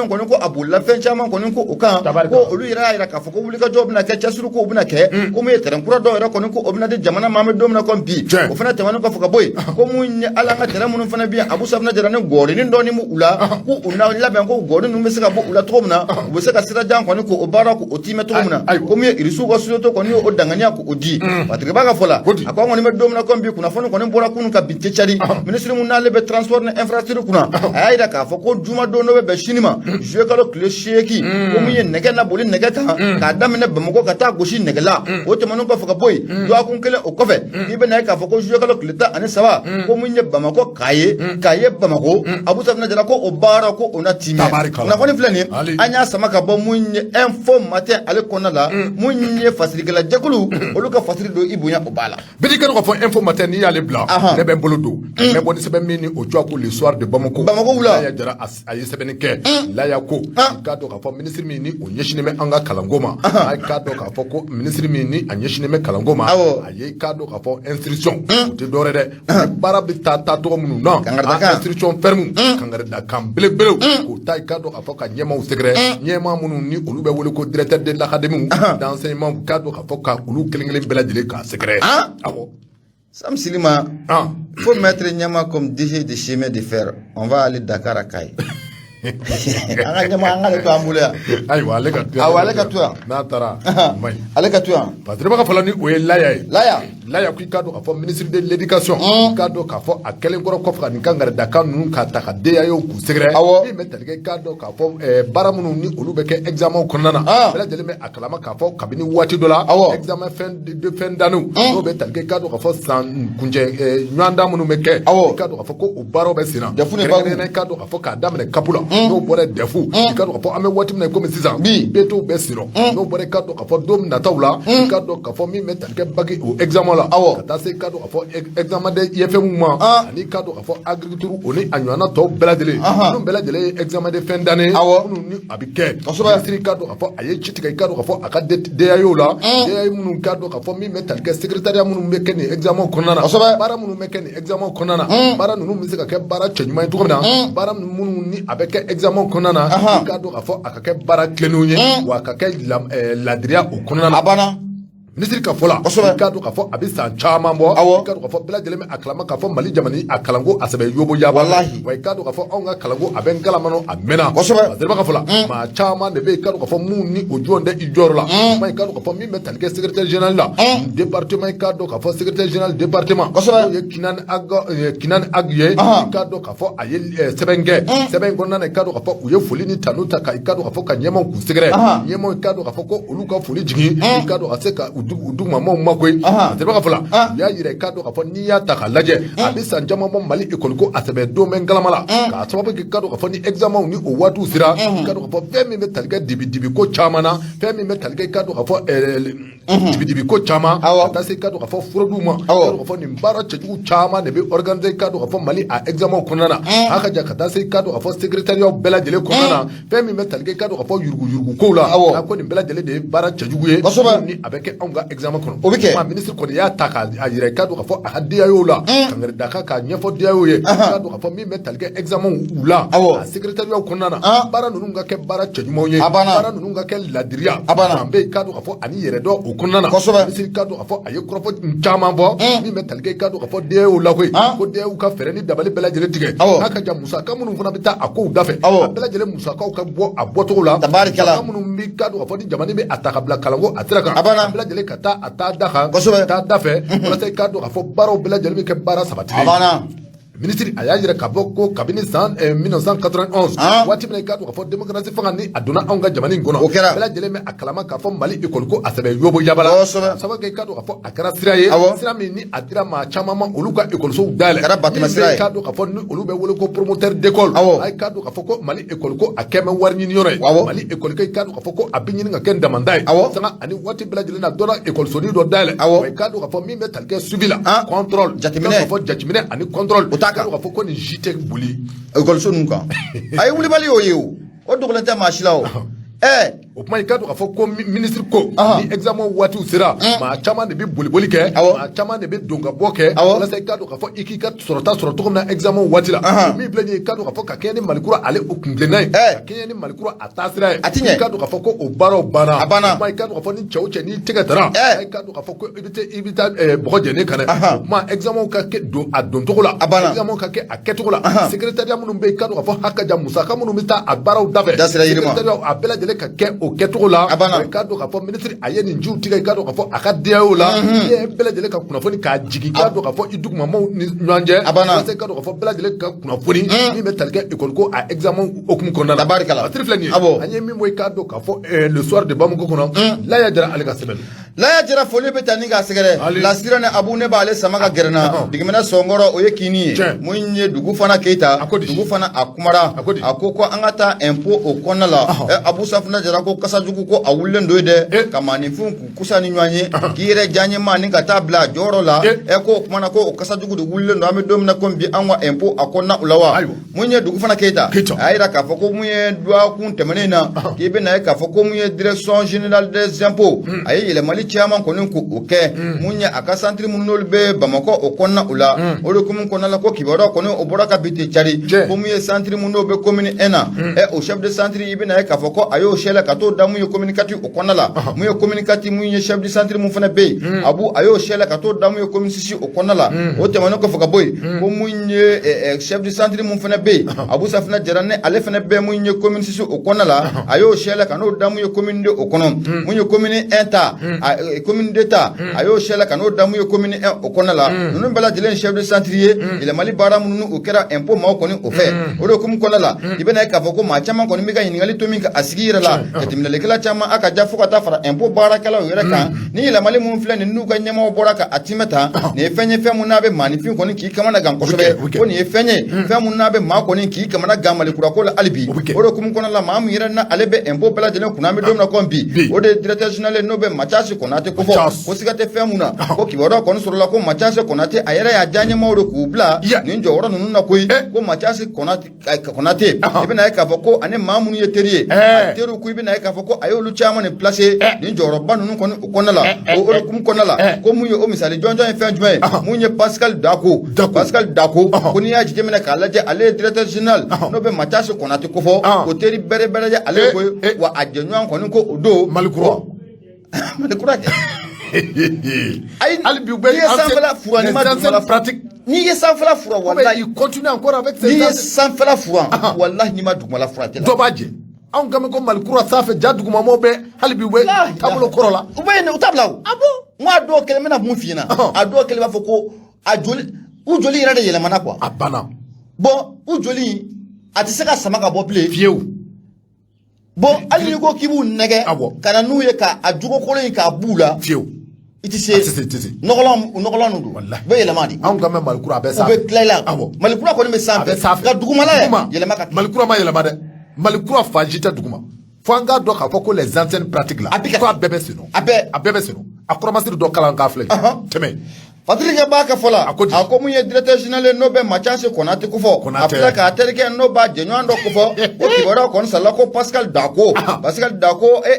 ko ko abulla fenchama ko ko uka ko olu ira ka foko wuli ka job na ke chasuru ko obuna ke ko mu yetere kura do ira ko obuna de jamana mame dom na kompi o fana temanu ko foka boy ko mu ala nga tere mun fana biya abu sabna jara ne gori ni ndoni mu ula ko una labe ko gori nu mesaka bo ula to muna bo seka sira jan ko ko obara ko otime to muna ko mu irisu ko soleto ko ni o danganya ko odi patri baga fola akwa ngoni me dom na kompi kuna fona ko ne bora kunu ka bitte chari ministre mun na lebe transport na infrastructure kuna ayida ka fo ko juma do no be shinima je kalo cliche ki ko mu yen nege na boli nege ka damine be mako kata goshi nege la o te manu ko fo ka boy do akun kele o kofe ibe na ka fo ko je kalo kleta ane sawa ko mu nye ba mako kaye ba mako abu safna jara ko o bara ko ona time na ko ni flani anya sama ka bo mu nye info matin ale kona la mu nye fasiri la jekulu o lu ka fasiri do ibunya o bala bidi kan ko fo info matin ni ale bla ne be bolodo me boni se be mini o ko le soir de Bamako wula ya jara ayi sebeni ke la ya ko ka do ka fo ministre mi ni o nyeshine me anga kalangoma ay ka do ka fo ko ministre mi ni anyeshine me kalangoma ayi ka do ka fo instruction te dore de bara bi ta to munu na instruction ferme kangare da kambele bele ko tay ka do ka fo ka nyema o secret nyema munu ni olu be wole ko directeur de l'académie d'enseignement ka do ka fo ka olu kelengele bela dile ka secret awo Sam Silima, faut mettre Nyama comme DG de chemin de fer. On va aller Dakar à Kaye. Laya ku ka do ka fo ministre de l'éducation ka do ka fo akelen goro ko fa ni kangare Dakar nu ka ta ka de ayo ku segre ni metalge ka do ka fo baramunu ni olu be ke examen ko nana bela jele me akalama ka fo kabini wati dola examen fin d'année no be talge ka do ka fo san kunje nyanda munu me ke ka do ka fo ko o baro be sina ka do ka fo ka damne kapula n'o bɔra defu i ka dɔn k'a fɔ an bɛ waati min na komi sisan bɛɛ t'o bɛɛ sirɔ n'o bɔra i ka dɔn k'a fɔ don nataw la i ka dɔn k'a fɔ min bɛ tali kɛ bagi o examen la ka taa se i ka dɔn k'a fɔ examen de IFM ma ani ka dɔn k'a fɔ agriculture o ni a ɲɔgɔnna tɔw bɛɛ lajɛlen minnu bɛɛ lajɛlen ye examen de fin d'année minnu ni a bɛ kɛ ministre ka dɔn k'a fɔ a ye ci tigɛ i ka dɔn k'a fɔ a ka DAO la DAO minnu ka dɔn k'a fɔ min bɛ tali kɛ secrétariat minnu bɛ kɛ nin examen kɔnɔna na baara minnu bɛ kɛ nin examen kɔnɔna na baara ninnu bɛ se ka kɛ baara cɛ ɲuman ye cogo min na baara minnu ni a bɛ kɛ examen kɔnɔna na i ka dɔn k'a fɔ a ka kɛ baara tilennenw ye wa a ka kɛ ladiriya o kɔnɔna na. A banna. Ministre ka fɔ la i ka dɔn k'a fɔ a bɛ san caman bɔ i ka dɔn k'a fɔ bɛɛ lajɛlen bɛ a kalama k'a fɔ Mali jamana a kalanko a sɛbɛ yobo yaba wa i ka dɔn k'a fɔ anw ka kalanko a bɛ n galamano a mɛnna Seriba ka fɔ la maa caman de bɛ yen i ka dɔn k'a fɔ mun ni o jɔn tɛ i jɔyɔrɔ la i ka dɔn k'a fɔ min bɛ tali kɛ secrétaire général la département i ka dɔn k'a fɔ secrétaire général département n'o ye Kinani Ag ye i ka dɔn k'a fɔ a ye sɛbɛn kɛ sɛbɛn in kɔnɔna na i ka dɔn k'a fɔ u ye foli ni tanu ta i ka dɔn k'a fɔ ka ɲɛmaw k'u sɛgɛrɛ ɲɛmaw i ka dɔn k'a fɔ ko olu ka foli jigin i ka dɔn ka se ka u dugumamaw ma koyi Seriba ka fɔ la u y'a yira i ka dɔn k'a fɔ n'i y'a ta k'a lajɛ a bɛ san caman bɔ Mali école ko a sɛbɛ don bɛ ngalama la k'a sababu kɛ i ka dɔn k'a fɔ ni examen ni o waatiw sera i ka dɔn k'a fɔ fɛn min bɛ tali kɛ dibi ko caman na fɛn min bɛ tali kɛ i ka dɔn k'a fɔ dibi ko caman ka taa se i ka dɔn k'a fɔ fraude ma i ka dɔn k'a fɔ nin baara cɛjugu caman de bɛ organiser i ka dɔn k'a fɔ Mali a examen kɔnɔna na a ka jan ka taa se i ka dɔn k'a fɔ secrétariat bɛɛ lajɛlen kɔnɔna na fɛn min bɛ tali kɛ i ka dɔn k'a fɔ yurugu kow la a ko nin bɛɛ lajɛlen de ye baara cɛjugu ye ni a bɛ kɛ anw ka examen kɔnɔ o bɛ kɛ ministre kɔni y'a ta k'a yira i ka dɔn k'a fɔ a ka DAO la kangari daka k'a ɲɛfɔ DAO ye i ka dɔn k'a fɔ min bɛ tali kɛ examen u la a secrétariat kɔnɔna na baara ninnu ka kɛ baara cɛjugumanw ye baara ninnu ka kɛ ladiriya fan bɛɛ i ka dɔn k'a fɔ ani yɛrɛ dɔn o kɔnɔna na ministre ka dɔn k'a fɔ a ye kɔrɔfɔ caman bɔ min bɛ tali kɛ i ka dɔn k'a fɔ DAO la koyi ko DAO ka fɛɛrɛ ni dabali bɛɛ lajɛlen tigɛ n'a ka jan musaka minnu fana bɛ taa a kow dafɛ a bɛɛ lajɛlen musakaw ka bɔ a bɔcogo la musaka minnu bɛ ka dɔn k'a fɔ ni jamana bɛ a ta ka bila kalanko a sira kan a bɛɛ lajɛlen ka taa a taa da kan taa da fɛ walasa i ka dɔn k'a fɔ baaraw bɛɛ lajɛlen bɛ kɛ baara sabatilen ministre a y'a yira k'a fɔ ko kabini san 1991 waati min na i ka dɔn k'a fɔ démocratie fanga ni a donna anw ka jamana in kɔnɔ o kɛra bɛɛ lajɛlen bɛ a kalama k'a fɔ Mali école ko a sɛbɛ yobo yabala sababu kɛ i ka dɔn k'a fɔ a kɛra sira ye sira min ni a dira maa caman ma olu ka écolesow dayɛlɛ kɛra batɛmɛ sira ye i ka dɔn k'a fɔ ni olu bɛ wele ko promoteur d'école a i ka dɔn k'a fɔ ko Mali école ko a kɛ mɛ wari ɲini yɔrɔ ye Mali école ko i ka dɔn k'a fɔ ko a bɛ ɲini ka kɛ ndamanda ye sanga ani waati bɛɛ lajɛlen na dɔnna écolesonin dɔ dayɛlɛ wa i ka dɔn k'a fɔ min bɛ tali kɛ suivi la contrôle jateminɛ k'a fɔ jateminɛ ani contrôle o t'a kan k'a fɔ ko nin jite boli écoleso ninnu kan a ye wulibali y'o ye o dogolen tɛ maa si la o o kuma i ka dɔn k'a fɔ ko ministre ko ni examen waatiw sera maa caman de bɛ boliboli kɛ maa caman de bɛ don ka bɔ kɛ walasa i ka dɔn k'a fɔ i k'i ka sɔrɔta sɔrɔ cogo min na examen waati la min filɛ nin ye i ka dɔn k'a fɔ ka kɛɲɛ ni Malikura ale o kuntilenna ye ka kɛɲɛ ni Malikura a taasira ye i ka dɔn k'a fɔ ko o baaraw banna a banna i ka dɔn k'a fɔ ni cɛ o cɛ n'i tɛgɛ dara i ka dɔn k'a fɔ ko i bɛ taa bɔgɔ jɛnen kan dɛ o kuma examen ka kɛ a don cogo la examen ka kɛ a kɛcogo la secrétariat minnu bɛ i ka dɔn k'a fɔ hakaja musaka minnu bɛ taa a baaraw dafɛ secrétariat a bɛɛ lajɛlen ka kɛ o kɛcogo la i ka dɔn k'a fɔ ministre a ye nin jiw tigɛ i ka dɔn k'a fɔ a ka DAO la i ye bɛɛ lajɛlen ka kunnafoni k'a jigin i ka dɔn k'a fɔ i dugumamaw ni ɲɔgɔn cɛ walasa i ka dɔn k'a fɔ bɛɛ lajɛlen ka kunnafoni min bɛ tali kɛ école ko a examen hokumu kɔnɔna la batiri filɛ nin ye an ye min bɔ i ka dɔn k'a fɔ le soir de Bamako kɔnɔ Laya Jara ale ka sɛbɛn Laya Jara foli bɛ taa ni k'a sɛgɛrɛ lasira ni Abu ne b'ale sama ka gɛrɛ na Digimɛnɛ Sɔnkɔrɔ o ye kini ye mun ye Dugu fana Keyita Dugu fana a kumara a ko an ka taa impôt o kɔnɔna la Abu Safunɛ Jara ko kasajugu ko a wulilen do ye dɛ ka maaninfinw k'u kusa ni ɲɔgɔn ye k'i yɛrɛ diyaɲɛ maa ni ka taa bila a jɔyɔrɔ la ko o kumana ko o kasajugu de wulilen do an bɛ don min na komi bi an ka impôt a kɔnɔna o la wa mun ye Dugu fana Keyita a y'a yira k'a fɔ ko mun ye dɔgɔkun tɛmɛnen na k'i bɛ na ye k'a fɔ ko mun ye direction générale des impôts a ye yɛlɛmali caman kɔni k'o kɛ mun ye a ka centre minnu n'olu bɛ Bamakɔ o kɔnɔna o la o de hukumu kɔnɔna la ko kibaruya kɔni o bɔra ka bin ten cari ko mun ye centre minnu n'o bɛ commune 1 na o chef de centre i bɛ na ye k'a fɔ ko a y'o sɛlɛ ka t'o da mun ye communicatif o kɔnɔna la mun ye communicatif mun ye chef de centre mun fana bɛ yen a y'o sɛlɛ ka t'o da mun ye commune 6 o kɔnɔna la o tɛmɛnen kɔfɛ ka bɔ yen ko mun ye chef de centre mun fana bɛ yen Abu Safunɛ Jara ne ale fana bɛ mun ye commune 6 o kɔnɔna la a y'o sɛlɛ ka n'o da mun ye commune 2 o kɔnɔ mun ye commune 1 ta commune d'état ayo shela kano damu ye commune o konala nunu bala dilen chef de centrier ile mali bara munu o kera impôt ma ko ni o fait o do kum konala ibena ka foko ma chama ko ni miga yingali to min ka asigira la yatimna le kala chama aka jafu ka tafara impôt bara kala o yera kan ni ile mali mun fle ni nu ka nyama o boraka atimeta ne fenye femu na be manifin ko ni ki kamana gan ko sobe ko ni fenye femu na be ma ko ni ki kamana gan mali kura ko la alibi o do kum konala ma mu yera na alebe impôt bala dilen kuna mi domna ko bi o de directeur général no be machasi konate ko fo ko sigate femuna ko kiboro ko sorola ko machasi konate ayera ya janye mawdo ku bla ni njoro nunu na koy ko machasi konate ibina ka fo ko ane mamunu yeterie teru ku ibina ka fo ko ayolu chama ne placer ni njoro banunu ko nala o kum ko nala ko mu yo o misali jonjon en fin juin mu nye Pascal Dako ko ni ya jemena kala je ale directeur général no be machasi konate ko fo ko teri bere ja ale ko wa ajenwan ko ko odo Malikura Aïe, pratique. Ni ye sans fera fura wallahi il continue encore avec ses ni ye sans fera fura wallahi ni ma duguma la fura tela dobaje an game ko Malikura safe jaduguma mobe halibi we tabulo korola ubene utabla abo moi do kele mena mu fina ado kele ba foko ajoli u joli ira de yele mana quoi abana bon u joli atiseka samaka bo play fieu bon ali ko kibu nege kana nuye ka ajugo kolo ka bula fieu iti se nogolon ndu be yele madi an game Malikura be sa be klela Malikura ko ni me sampe ka duguma la yele maka Malikura ma yele made Malikura fajita duguma fanga do ka foko les anciennes pratiques là ko abebe sino abebe sino akora masir do kala nga fle teme Patrick Baka fola ako mu ye directeur général no be machase konate ko fo apela ka terke no ba jenwan do ko fo o kibora kon sala ko Pascal Dako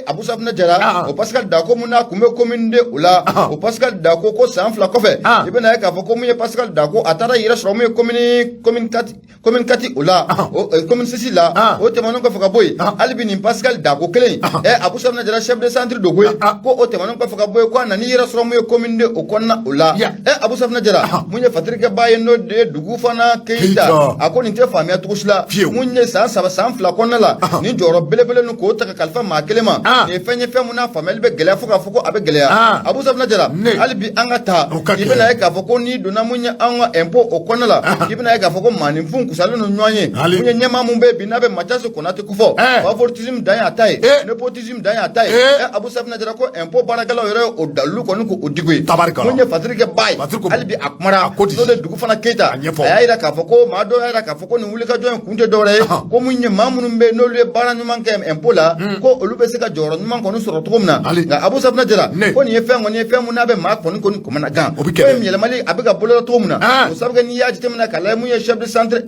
Abu Safna Jara o Pascal Dako muna kume commune ula o Pascal Dako ko sanfla ko fe ibena ka fo ko mu ye Pascal Dako atara yira so mu ye commune kati ula o commune sisila o te manon ko fo boy albini Pascal Dako kelen Abu Safna Jara chef de centre do boy ko o te manon ko fo boy ko nani yira so mu ye commune o konna ula Abu Safna Jara munye Patrick Baye no de dugu fana Keita akoni te famia tukusla munye sa fla konala ni joro belebele no ko ta kalfa makelema ne fenye femuna famel be gele fuka fuko abe gele Abu Safna Jara albi angata ibena ka fuko ni dona munye anga empo okonala ibena ka fuko manifun kusalo no nyoanye munye nyema mumbe binabe machase konate kufo favoritism danya tai nepotism danya tai Abu Safna Jara ko empo baragala yore odalu ko ko odigwe munye Patrick Baye alibi akmara no de dugu fana Keita ayira ka foko ma do ayira ka foko ni wuli ka join kunje dore ko munye mamunu mbe no le bara nyuma ke empola ko olube se ka joro nyuma ko no soro tugumna ga Abu Safna Jara ko ni fe mu na be ma ko ni ko mana gan ko mi yele mali abiga bolo tugumna o sabga ni yaji temna kala mu ye chef de centre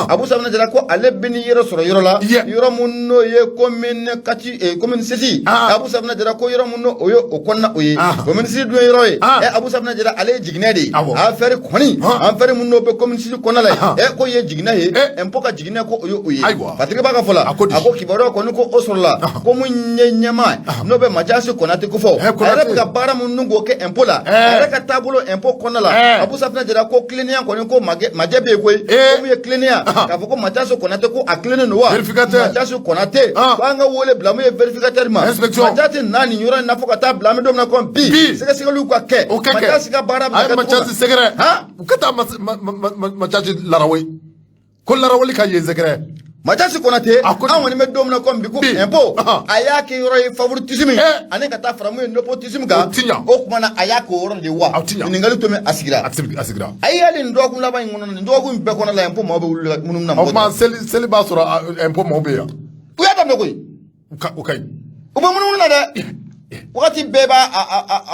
Abu Safna Jara ko ale bini yero soro yoro la yoro munno ye commune kati commune sesi Abu Safna Jara ko yoro munno oyo okonna oye commune sesi do yoro Abu Safna Jara ale jignedi affaire koni affaire munno be comme si konala ko ye jigna he empoka jigna ko oyo oye Patrick Baka fola ako kibaro ko ko osorola ko munye nyama no be majasi konate ko fo ara ka bara munno go ke empola ara ka tabulo empo konala Abu Safna Jara ko clinian ko majebe ko mu ye clinian ka fo ko majasi konate ko a clinian no wa majasi konate banga wole blame ye verificateur ma majati nani nyura na fo ka ta blame dom na ko bi sega sega lu ko ke majasi ka bara machazi segere ukata machazi larawai ko larawali ka ye segere machazi konate an woni me domna ko bi ko impo ayake yoro favoritisme ane kata framu nepotisme ga o kuma na ayake yoro de wa ni ngali to me asigira ayali ndo ko laba ngono ndo ko be kono la impo mo be munum na mo ma seli ba sura impo mo be ya uya tam no koy okay o ba munum na de wakati beba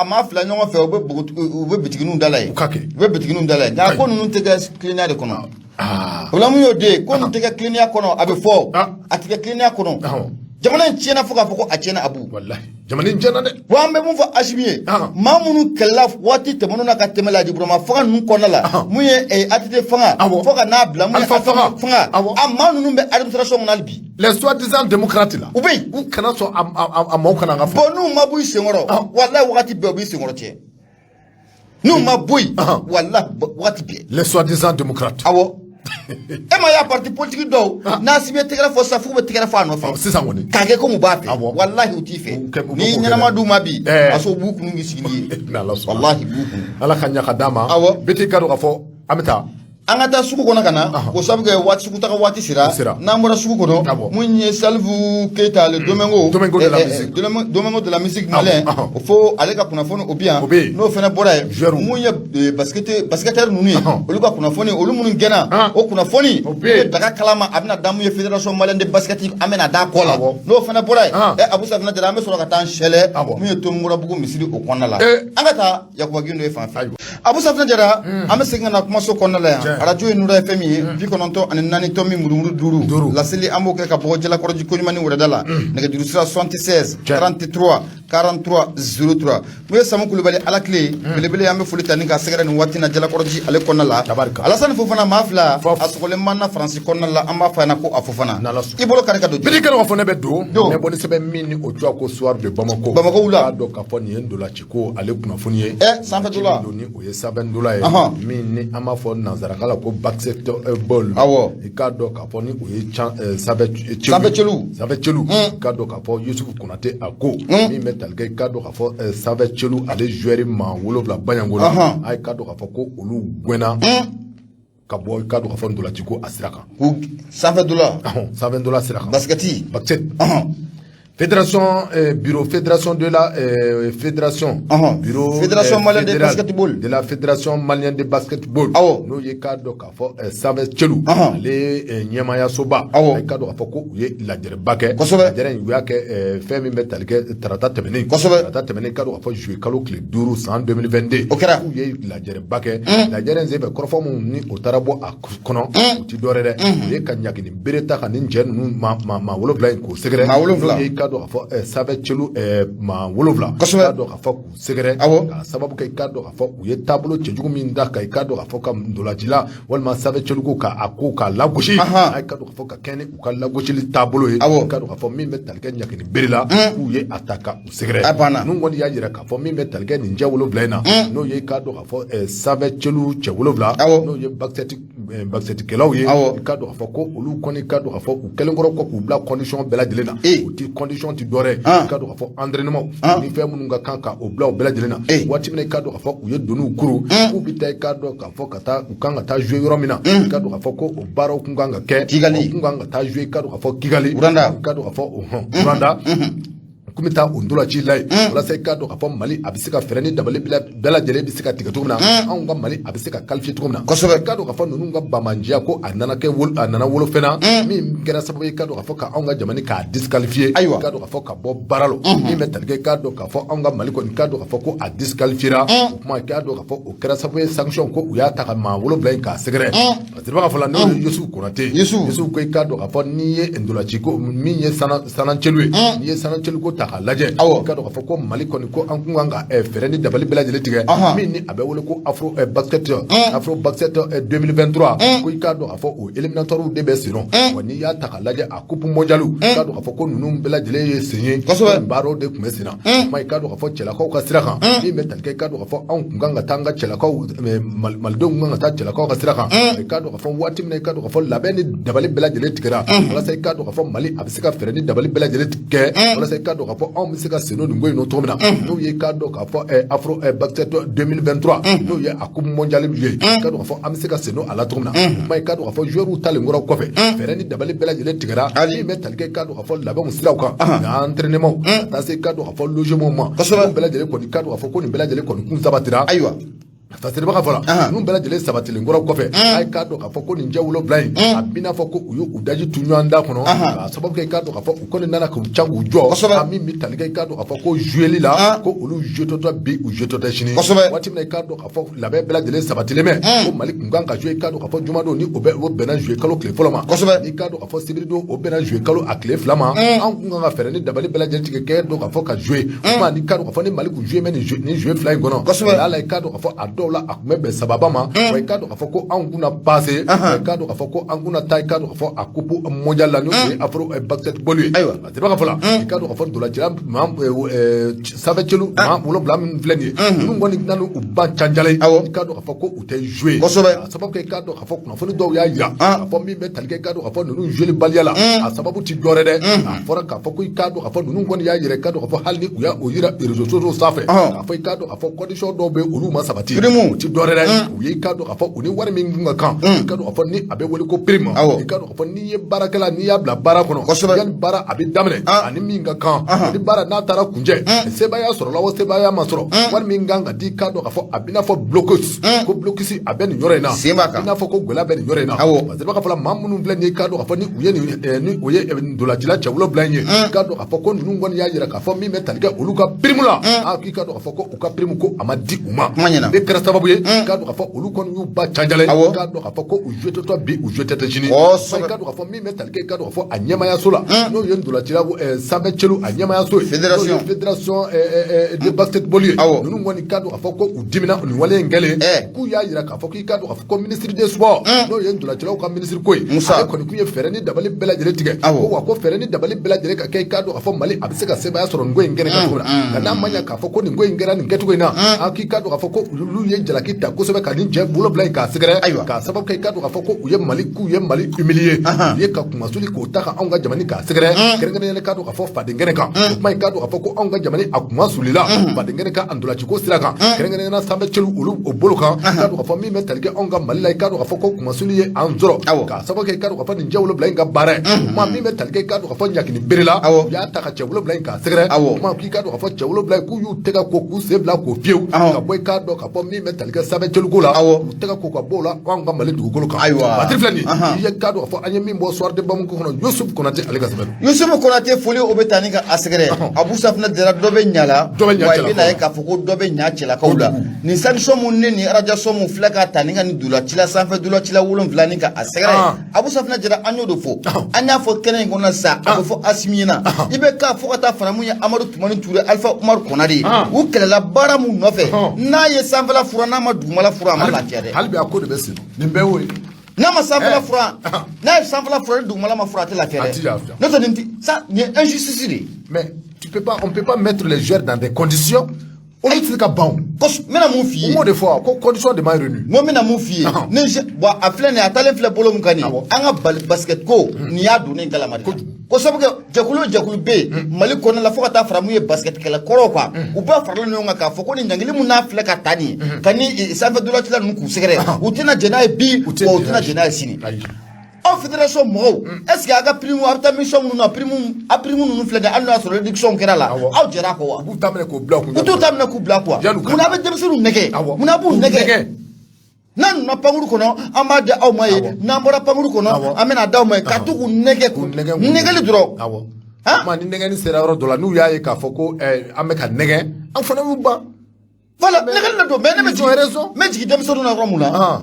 a mafla nyongo fe obe bitiginu ndala yi obe bitiginu ndala yi ga ko nunu tega cleaner de kono wala mu yode ko nunu tega cleaner kono abe fo atega cleaner kono jamana nchena fuka fuko achena Abu wallahi jamana nchena de wambe mu fa ashimiye mamunu kalaf wati temono na katemela di broma fuka nun kono la muye atite fanga fuka na bla mu fanga amanu numbe administration monalbi les soi-disant démocrates là ubey ou kana so am kana nga bonu mabuy sengoro wallahi wakati bebi sengoro che nu mabuy wallahi wakati be les soi-disant démocrates awo e ma ya parti politique do na sibe tigara fo safu be tigara fa no fa sisan woni kage ko mu ba fe wallahi uti fe ni nyama du ma bi aso bu kunu ngi sigini wallahi bu kunu ala kanya kadama beti kado ka fo amita angata suku kona kana ko sabu ke wati suku taka wati sira na mora suku kono munye Salvou Keita le Domingo de la musique Domingo de la musique malin fo aleka kuna foni obien no fena bora munye basketeur nuni oluka kuna foni olu munun gena o kuna foni daga kalama abina damu ye fédération malienne de basket amena da kola no fena bora Abou Safina Diarra me soro ka tan shele munye to mura bugu misiri o konna la angata yakuba gindo e fan Abou Safina Diarra ame senga na kuma so konna la radio Nura FM bi kononto ani nani tomi murumuru duru la seli amoke ka bogo jela koroji konimani wradala nega diru sira 76 43 43 03 moye samu kulubali ala clé belebele yambe fulita ni ka segere ni watina jela koroji ale konnala alasane fofana mafla asokole manna france konnala amba fana ko afofana ibolo kareka do bidi kero fone be do ne boni sebe mini ojo ko soir de Bamako wula do ka foni en dola chiko ale kuna foni $100 ni o ye $7 mini ama fo nazara kala ko basket ball ikado ka foni o ye Savechelu ikado ka fo Yusuf Konate ako mi metal ke ikado ka fo Savechelu ale jouer ma wolofla banyangola ay ikado ka fo ko olu gwena ka bo ikado ka fo ndola chiko asiraka $7 asiraka basket Fédération bureau fédération de la fédération bureau fédération malienne de basketball de la fédération malienne de basketball no ye kado ka fo Savechelu le nyamaya soba ay kado ka fo ko ye la jere bake la jere yu ke femi metal ke tarata temene kado ka fo jouer kalo clé duru en 2022 ou ye la jere bake la jere nzebe korfo mu ni otarabo akono ti dorere ye kanyaki ni bereta kanin jenu ma wolofla ko segre kado ka fo Savechelu ma wolofla kado ka fo segere ka sababu ke kado ka fo ye tableau chejugu min da ka kado ka fo ka ndolajila walma Savechelu ko ka ako ka lagoshi ay kado ka fo ka kene ka lagoshi li tableau ye kado ka fo min metal ke nyaki ni berila ou ye ataka segere nu ngoni ya yira ka fo min metal ke ninja wolofla na no ye kado ka fo Savechelu che wolofla no ye basket kelaw ye kado ka fo ko olu koni kado ka fo kelengoro ko ku bla condition bela dilena condition ti dore kado ka fo entraînement ni fe mununga kanka o bla o bela jelena wati mine kado ka fo u ye donu kuru u bita kado ka fo kata ukanga ta jouer yoromina kado ka fo ko o baro kunganga ke kunganga ta jouer kado ka fo Kigali kado ka fo Rwanda kumita undola ci lay wala say kado ka fo Mali abisika fereni dabale bela jele bisika tigatumna an ga Mali abisika qualifier tumna kado ka fo nunga bamanjia ko anana ke wol anana wolo fena mi kera sababu kado ka fo ka an ga jamani ka disqualifier kado ka fo ka bo baralo mi metal ke kado ka fo an ga Mali ko kado ka fo ko a disqualifiera kuma kado ka fo o kera sababu sanction ko uya ta ka ma wolo blain ka segre parce que ba fo la no Yusuf Konate Yusuf ko kado ka fo ni ye ndola ci ko mi ye sanan chelwe ni ye sanan chelu ko lajɛ kado ka fɔ ko Mali kɔni ko an kun kan ka fɛrɛ ni dabali bɛɛ lajɛlen tigɛ min ni a bɛ wele ko afro basket 2023 ko i k'a dɔn ka fɔ o éliminatoires de bɛ sen nɔ wa n'i y'a ta ka lajɛ a coupe mondiale k'a dɔn ka fɔ ko ninnu bɛɛ lajɛlen ye sen ye baaraw de tun bɛ sen na kuma i k'a dɔn ka fɔ cɛlakaw ka sira kan min bɛ tali kɛ i k'a dɔn ka fɔ anw kun kan ka taa an ka cɛlakaw malidenw kun kan ka taa cɛlakaw ka sira kan i k'a dɔn ka fɔ waati min na i k'a dɔn ka fɔ labɛn ni dabali bɛɛ lajɛlen tigɛra walasa i k'a dɔn ka fɔ Mali a bɛ se ka fɛrɛ ni dabali bɛɛ lajɛlen tigɛ walasa i k'a dɔn ka fɔ anw bɛ se ka seno nin ko in cogo min na n'u ye k'a dɔn k'a fɔ afro basket 2023 n'u ye a coupe mondiale ye k'a dɔn k'a fɔ an bɛ se ka seno a la cogo min na kuma ye k'a dɔn k'a fɔ joueurs talen kɔrɔ kɔfɛ fɛrɛ ni dabali bɛɛ lajɛlen tigɛra min bɛ tali kɛ k'a dɔn k'a fɔ labɛnw siraw kan nka entraînement ka taa se k'a dɔn k'a fɔ logement ma bɛɛ lajɛlen kɔni k'a dɔn k'a fɔ ko nin bɛɛ lajɛlen kɔni kun sabatira ayiwa fasiriba ka fɔla ninnu bɛɛ lajɛlen sabatilen kɔrɔ kɔfɛ a ye k'a dɔn k'a fɔ ko nin jɛ wolonwula in a b'i n'a fɔ ko u ye u daji tu ɲɔgɔn da kɔnɔ k'a sababu kɛ i k'a dɔn k'a fɔ u kɔni nana k'u ca k'u jɔ a min bɛ tali kɛ i k'a dɔn k'a fɔ ko joueli la ko olu jouetɔtɔ bi u jouetɔtɔ sini waati min na i k'a dɔn k'a fɔ labɛn bɛɛ lajɛlen sabatilen mɛ ko Mali kun kan ka jouer i k'a dɔn k'a fɔ jumadon ni o bɛnna jouer kalo tile fɔlɔ ma n'i k'a dɔn k'a fɔ sibiridon o bɛnna jouer kalo a tile fila ma an kun kan ka fɛɛrɛ ni dabali bɛɛ lajɛlen tigɛ kɛ dɔn k'a fɔ ka jouer kuma n'i k'a dɔn k'a fɔ ni Mali kun jouer mɛ nin jouer fila in kɔnɔ ala i k'a dɔn k'a fɔ a dɔw la a kun bɛ bɛn sababa ma wa i k'a dɔn k'a fɔ ko anw kunna passé wa i k'a dɔn k'a fɔ ko an kunna taa i k'a dɔn k'a fɔ a coupe mondial la n'o ye afro basket ball ye a tɛ ka fɔ la i k'a dɔn k'a fɔ dolacila sanfɛ celu maa 7 min filɛ nin ye ninnu kɔni nana u ba canjalen i k'a dɔn k'a fɔ ko u tɛ jouer a sababu kɛ i k'a dɔn k'a fɔ kunnafoni dɔw y'a yira k'a fɔ min bɛ tali kɛ i k'a dɔn k'a fɔ ninnu jouer baliya la a sababu ti dɔwɛrɛ dɛ a fɔra k'a fɔ ko i k'a dɔn k'a fɔ ninnu kɔni y'a yira i k'a dɔn k'a fɔ hali ni u y'a o yira réseaux sociaux sanfɛ k'a fɔ i k'a dɔn k'a fɔ condition dɔw bɛ olu ma sabati u ti dɔwɛrɛ dɛ u ye i k'a dɔn k'a fɔ u ni wari min ka kan i k'a dɔn k'a fɔ ni a bɛ wele ko prime i k'a dɔn k'a fɔ n'i ye baarakɛla n'i y'a bila baara kɔnɔ yanni baara a bɛ daminɛ ani min ka kan ni baara n'a taara kuncɛ sebaaya sɔrɔla o sebaaya ma sɔrɔ wari min kan ka di i k'a dɔn k'a fɔ a bɛ i n'a fɔ blocus ko blocus a bɛ nin yɔrɔ in na i n'a fɔ ko gɛlɛya bɛ nin yɔrɔ in na parce que k'a fɔ maa minnu filɛ nin ye i k'a dɔn k'a fɔ ni u ye ni o ye ndolacila cɛ 7 in ye i k'a dɔn k'a fɔ ko ninnu kɔni y'a yira k'a fɔ min bɛ tali kɛ olu ka prime la k'i k'a dɔn k'a fɔ ko u ka prime ko a ma di u ma ne kɛra sababu ye i k'a dɔn k'a fɔ olu kɔni y'u ba canjalen i k'a dɔn k'a fɔ ko u joué tɔ bi u joué tɛ sini i k'a dɔn k'a fɔ min bɛ tali kɛ i k'a dɔn k'a fɔ a ɲɛmayaso la n'o ye ndolacila sanfɛ celu a ɲɛmayaso ye fédération de basketball ye ninnu kɔni k'a dɔn k'a fɔ ko u dimina nin wale in kɛlen k'u y'a yira k'a fɔ k'i k'a dɔn k'a fɔ ko ministre des sports n'o ye ndolacilaw ka ministre ko ye ale kɔni kun ye fɛɛrɛ ni dabali bɛɛ lajɛlen tigɛ ko wa ko fɛɛrɛ ni dabali bɛɛ lajɛlen ka kɛ i k'a dɔn k'a fɔ Mali a bɛ se ka sebaaya sɔrɔ nin ko in kɛnɛ kan cogo min na nka n'a ma ɲɛ k'a fɔ ko nin ko in kɛra nin kɛcogo in na k'i k'a dɔn k'a fɔ ko olu ye jalaki ta kosɛbɛ ka nin cɛ 7 in k'a sɛgɛrɛ k'a sababu kɛ i k'a dɔn k'a fɔ ko u ye Mali humilier u ye ka kumasuli k'o ta ka anw ka jamana k'a sɛgɛrɛ kɛrɛnkɛrɛnnen k'a dɔn k'a fɔ faden kɛnɛ kan o kuma in k'a dɔn k'a fɔ ko anw ka jamana a kumasulila faden kɛnɛ kan ndolaciko sira kan kɛrɛnkɛrɛnnen sanfɛ celu olu o bolo kan k'a dɔn k'a fɔ min bɛ tali kɛ anw ka Mali la i k'a dɔn k'a fɔ ko kumasuli ye an sɔrɔ k'a sababu kɛ i k'a dɔn k'a fɔ nin cɛ 7 in ka baara ye kuma min bɛ tali kɛ i k'a dɔn k'a fɔ ɲagini bere la u y'a ta ka cɛ 7 in k'a sɛgɛrɛ kuma k'i k'a dɔn k'a fɔ cɛ 7 in k'u y'u tɛgɛ ko k'u sen bila k'o fiyewu ka bɔ i k'a dɔn k'a fɔ min bɛ tali kɛ sanfɛ celuko la u tɛgɛ ko ka bɔ o la anw ka Mali dugukolo kan Patrik filɛ nin ye i ye k'a dɔn k'a fɔ an ye min bɔ soir de bamu kɔnɔ Youssouf Konate ale ka sɛbɛn Youssouf Konate foli o bɛ taa ni ka a sɛgɛrɛ Abu Safinɛ Jara dɔ bɛ ɲala wa i bɛna ye k'a fɔ ko dɔ bɛ ɲa cɛlakaw la nin sanction mun ne ni radiation mun filɛ ka ta ni ka nin dolacila sanfɛ dolacila 7 ni ka a sɛgɛrɛ Abu Safinɛ Jara an y'o de fɔ an y'a fɔ kɛnɛ in kɔnɔ sa a bɛ fɔ Asimi ɲɛna i bɛ k'a fɔ ka taa fara mun ye Amadu Tumani Ture Alpha Umar Konare u kɛlɛla baara mun nɔfɛ n'a ye sanfɛla fura n'a ma dugumala fura a ma lafiya dɛ hali bi a ko de bɛ sen nin bɛɛ y'o ye n'a ma sanfɛla fura n'a ye sanfɛla fura ni dugumala ma fura a tɛ lafiya dɛ n'o tɛ nin ye injustice de mais on peut pas mettre les joueurs dans des conditions olu tɛ se ka ban n bɛna mun f'i ye o m'o de fɔ ko condition de ma réuni n ko n bɛna mun f'i ye ni bon a filɛ nin ye a taalen filɛ bolo min kan nin an ka basket ko nin y'a donnen galama de la ko sabu kɛ jɛkulu jɛkulu bɛ yen Mali kɔnɔna la fo ka taa fara mun ye basket kɛlɛ kɔrɔw kan u bɛɛ faralen ɲɔgɔn kan k'a fɔ ko nin ɲangili mun n'a filɛ ka taa nin ye ka ni sanfɛ dolacila ninnu k'u sɛgɛrɛ u tɛna jɛ n'a ye bi wa u tɛna jɛ n'a ye sini aw fédération mɔgɔw est-ce que a ka prime a bɛ taa mission minnu na prime ninnu filɛ dɛ hali n'a sɔrɔ réduction kɛra la aw jɛra a kɔ wa u t'u ta minɛ k'u bila kun u t'u ta minɛ k'u bila quoi munna a bɛ denmisɛnninw nɛgɛ munna a b'u nɛgɛ n'an donna pankuru kɔnɔ an b'a di aw ma ye n'an bɔra pankuru kɔnɔ an bɛna d'aw ma ye ka to k'u nɛgɛ k'u nɛgɛli dɔrɔn ma ni nɛgɛni sera yɔrɔ dɔ la n'u y'a ye k'a fɔ ko an bɛ ka nɛgɛ an fana y'u ban voilà nɛgɛli la don mais ne bɛ jigin denmisɛnninw na yɔrɔ mun na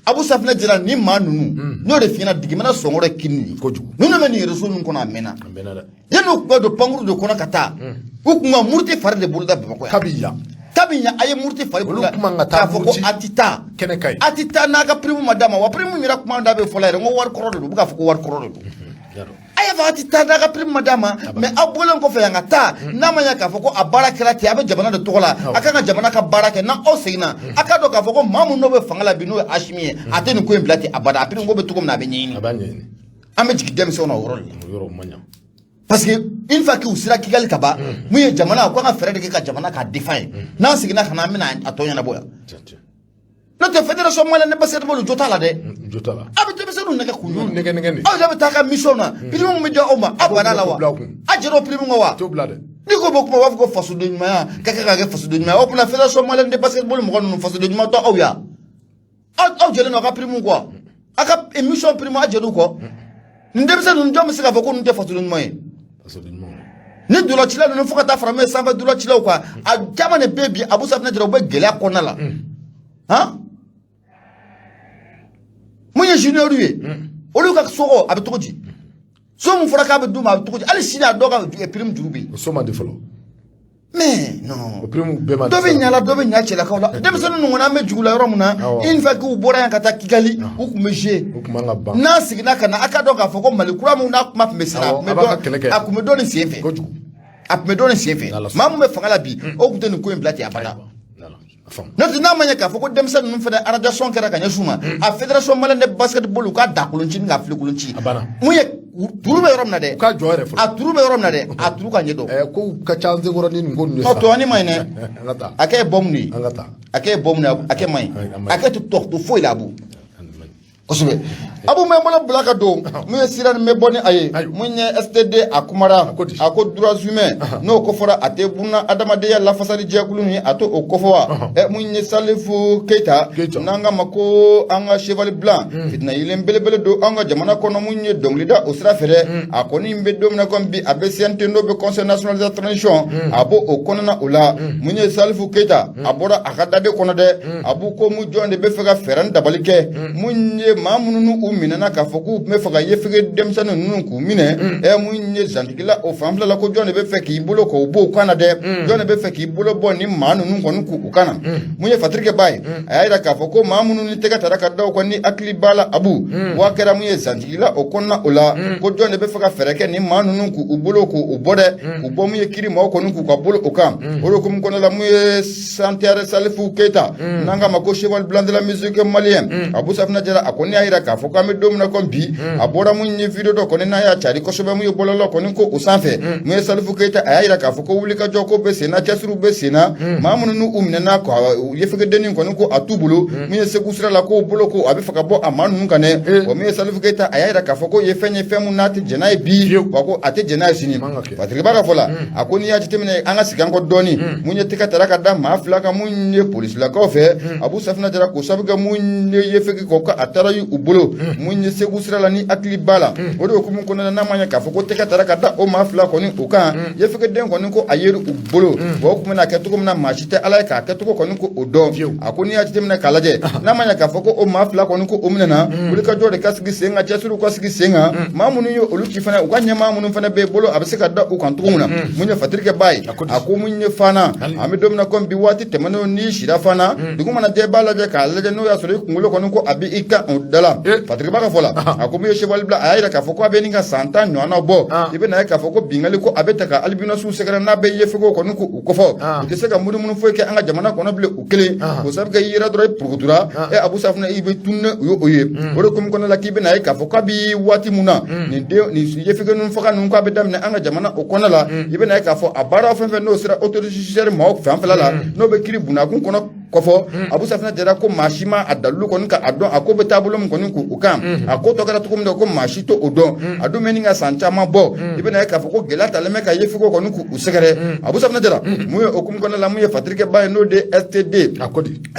Abu Safinɛ Jara ni maa ninnu n'o de fiyɛna digimana sɔngɔ ye kini kojugu ninnu bɛ nin réseau ninnu kɔnɔ a mɛnna dɛ yanni u tun bɛ don pankuru de kɔnɔ ka taa u tun ka muruti fari de boloda Bamakɔ yan kabi yan a ye muruti fari boloda k'a fɔ ko a tɛ taa a tɛ taa n'a ka prime ma d'a ma wa prime yɛrɛ kuma da bɛ fɔlɔ yɛrɛ n ko wari kɔrɔ de don u bɛ k'a fɔ ko wari kɔrɔ de don a y'a fɔ a tɛ taa n'a ka prime ma d'a ma mais aw bɔlen kɔfɛ yan ka taa n'a ma ɲɛ k'a fɔ ko a baara kɛra ten a bɛ jamana de tɔgɔ la a kan ka jamana ka baara kɛ n'aw seginna a k'a dɔn k'a fɔ ko maa mun n'o bɛ fanga la bi n'o ye Asimi ye a tɛ nin ko in bila ten abada a prime ko bɛ cogo min na a bɛ ɲɛɲini an bɛ jigin denmisɛnw na o yɔrɔ la parce que une fois que u sera Kigali ka ban mun ye jamana ko an ka fɛɛrɛ de kɛ ka jamana k'a défend ye n'an seginna ka na an bɛna a tɔ ɲɛnabɔ yan n'o tɛ fédération malienne de basketball jo t'a la dɛ a bɛ denmisɛnninw nɛgɛ k'u ɲɔgɔn aw yɛrɛ bɛ taa ka mission na prime min bɛ di aw ma aw banna la wa a jɛra o prime kan wa n'i ko bɔ kuma u b'a fɔ ko fasoden ɲumanya ka kɛ ka kɛ fasoden ɲuman ye o tuma fédération malienne de basketball mɔgɔ ninnu fasoden ɲuman tɛ aw ya aw jɛlen don a ka prime kɔ a ka émission prime a jɛr'u kɔ nin denmisɛnnin ninnu jɔn bɛ se k'a fɔ ko ninnu tɛ fasoden ɲuman ye ni dolacila ninnu fo ka taa fara min ye sanfɛ dolacilaw kan a caman de bɛ bi Abu Safinɛ Jara u bɛ gɛlɛya kɔnɔna la mun ye junior ye olu ka sogo a bɛ cogo di so mun fɔra k'a bɛ d'u ma a bɛ cogo di hali sini a dɔw ka prime juru bɛ yen o so man di fɔlɔ mais non dɔ bɛ ɲala dɔ bɛ ɲa cɛlakaw la denmisɛnnin ninnu kɔni an bɛ jugula yɔrɔ min na une fois k'u bɔra yan ka taa Kigali u tun bɛ jouer n'a seginna ka na a ka dɔn k'a fɔ ko Mali kura min n'a kuma tun bɛ senna a tun bɛ dɔn nin sen fɛ a tun bɛ dɔn nin sen fɛ maa min bɛ fanga la bi o tun tɛ nin ko in bila ten abada n'o tɛ n'a ma ɲɛ k'a fɔ ko denmisɛnnin ninnu fana arrondissement kɛra ka ɲɛsin u ma a fédération malienne de basketball u k'a dakolonci ni k'a filekolonci mun ye turu bɛ yɔrɔ min na dɛ a turu bɛ yɔrɔ min na dɛ a turu ka ɲɛ dɔn ko ka ca an senkɔrɔ ni nin ko ninnu ye sa tɔ ani ma ɲi dɛ a kɛ bɔmu de ye a kɛ bɔmu de a kɛ ma ɲi a kɛ to foyi la a b'o kosɛbɛ abu mɛ bolo bila ka don mun ye sira nin bɛ bɔ ni a ye mun ye STD a kumara a ko droits humains n'o ko fɔra a tɛ buna adamadenya lafasali jɛkulu ni a to o kɔfɔ wa mun ye Salifu Keita n'an ka ma ko an ka chevalier blanc fitina yelen belebele don an ka jamana kɔnɔ mun ye dɔnkilida o sira fɛ dɛ a kɔni bɛ don min na komi bi a bɛ CNT n'o bɛ conseil national de la transition a b'o o kɔnɔna o la mun ye Salifu Keita a bɔra a ka dade kɔnɔ dɛ a b'u ko mun jɔn de bɛ fɛ ka fɛɛrɛ ni dabali kɛ mun ye maa minnu u minɛna k'a fɔ k'u tun bɛ fɛ ka yefege denmisɛnnin ninnu k'u minɛ mun ye zantigila o fanfɛla la ko jɔn de bɛ fɛ k'i bolo k'o bɔ u kan na dɛ jɔn de bɛ fɛ k'i bolo bɔ ni maa ninnu kɔni k'u kan na mun ye Fatirike Ba ye a y'a jira k'a fɔ ko maa minnu ni tɛgɛ tara ka da u kan ni hakili b'a la abu wa kɛra mun ye zantigila o kɔnɔna o la ko jɔn de bɛ fɛ ka fɛɛrɛ kɛ ni maa ninnu k'u bolo k'u bɔ dɛ k'u bɔ mun ye kiri maaw kɔni k'u ka bolo o kan o de hukumu kɔnɔna la mun ye Santiare Salifu Keita n'an k'a ma ko chevalier blanc de la musique malienne Abu Safina Jara a kɔni y'a jira k'a fɔ k'an bɛ don min na komi bi a bɔra mun ye video dɔ kɔni n'a y'a cari kosɛbɛ mun ye bɔlɔlɔ kɔni ko o sanfɛ mun ye Salifu Keita a y'a jira k'a fɔ ko wulikajɔ ko bɛ sen na cɛsiriw bɛ sen na maa minnu n'u minɛna ka yefegeden kɔni ko a t'u bolo mun ye Segu sira la k'o bolo ko a bɛ fɛ ka bɔ a maa ninnu kan dɛ wa mun ye Salifu Keita a y'a jira k'a fɔ ko ye fɛn mun n'a tɛ jɛn n'a ye bi wa ko a tɛ jɛn n'a ye sini Fatirike Ba ka fɔ la a ko n'i y'a jateminɛ an ka segin an kɔ dɔɔni mun ye tɛgɛ tara ka da maa fila kan mun ye polisilakaw fɛ Abu Safina Jara ko sabu kɛ mun ye yefege kɔ ka a taara y'u bolo mun ye Segu sira la ni hakili b'a la o de hukumu kɔnɔna n'a ma ɲɛ k'a fɔ ko tɛgɛ tara ka da o maa fila kɔni o kan yefegeden kɔni ko a yeri u bolo wa o tun bɛna kɛ cogo min na maa si tɛ Ala ye k'a kɛ cogo kɔni ko o dɔn a ko n'i y'a jateminɛ k'a lajɛ n'a ma ɲɛ k'a fɔ ko o maa fila kɔni ko o minɛna wulikajɔ de ka sigi sen kan cɛsiriw ka sigi sen kan maa minnu ye olu ci fana u ka ɲɛmaa minnu fana bɛ bolo a bɛ se ka da u kan cogo min na mun ye Fatirike Ba ye a ko mun ye Fana an bɛ don min na komi bi waati tɛmɛnenw n'i sira Fana dugu mana jɛ i b'a lajɛ k'a lajɛ n'o y'a sɔrɔ i kunkolo kɔni ko a bɛ i kan o da la Fatirike Ba ka fɔ la a ko mun ye chevalier blanc a y'a jira k'a fɔ ko a bɛ nin ka san 10 ɲɔgɔnna bɔ i bɛ na ye k'a fɔ ko bingali ko a bɛ ta ka albinosiw sɛgɛrɛ n'a bɛ yefegew kɔni ko u kɔfɔ u tɛ se ka munumunu foyi kɛ an ka jamana kɔnɔ bilen u kelen o sabu kɛ i yɛrɛ dɔrɔn i purukutura Abu Safina i bɛ tunun u ye o ye o de hukumu kɔnɔna la k'i bɛ na ye k'a fɔ k'a bɛ waati mun na nin yefege ninnu faga ninnu k'a bɛ daminɛ an ka jamana o kɔnɔna la i bɛ na ye k'a fɔ a baara fɛn fɛn n'o sera autorité judiciaire maaw fanfɛla la n'o bɛ kiiri bunakun kɔnɔ kɔfɔ Abu Safina Jara ko maa si ma a dalilu kɔni ka a dɔn a ko bɛ taabolo min kɔni k'u kan a ko tɔ kɛra cogo min na ko maa si to o dɔn a dun bɛ nin ka san caman bɔ i bɛ na ye k'a fɔ ko gɛlɛya talen bɛ ka yefegew kɔni k'u sɛgɛrɛ Abu Safina Jara mun ye hukumu kɔnɔna la mun ye Fatirike Ba ye n'o de STD a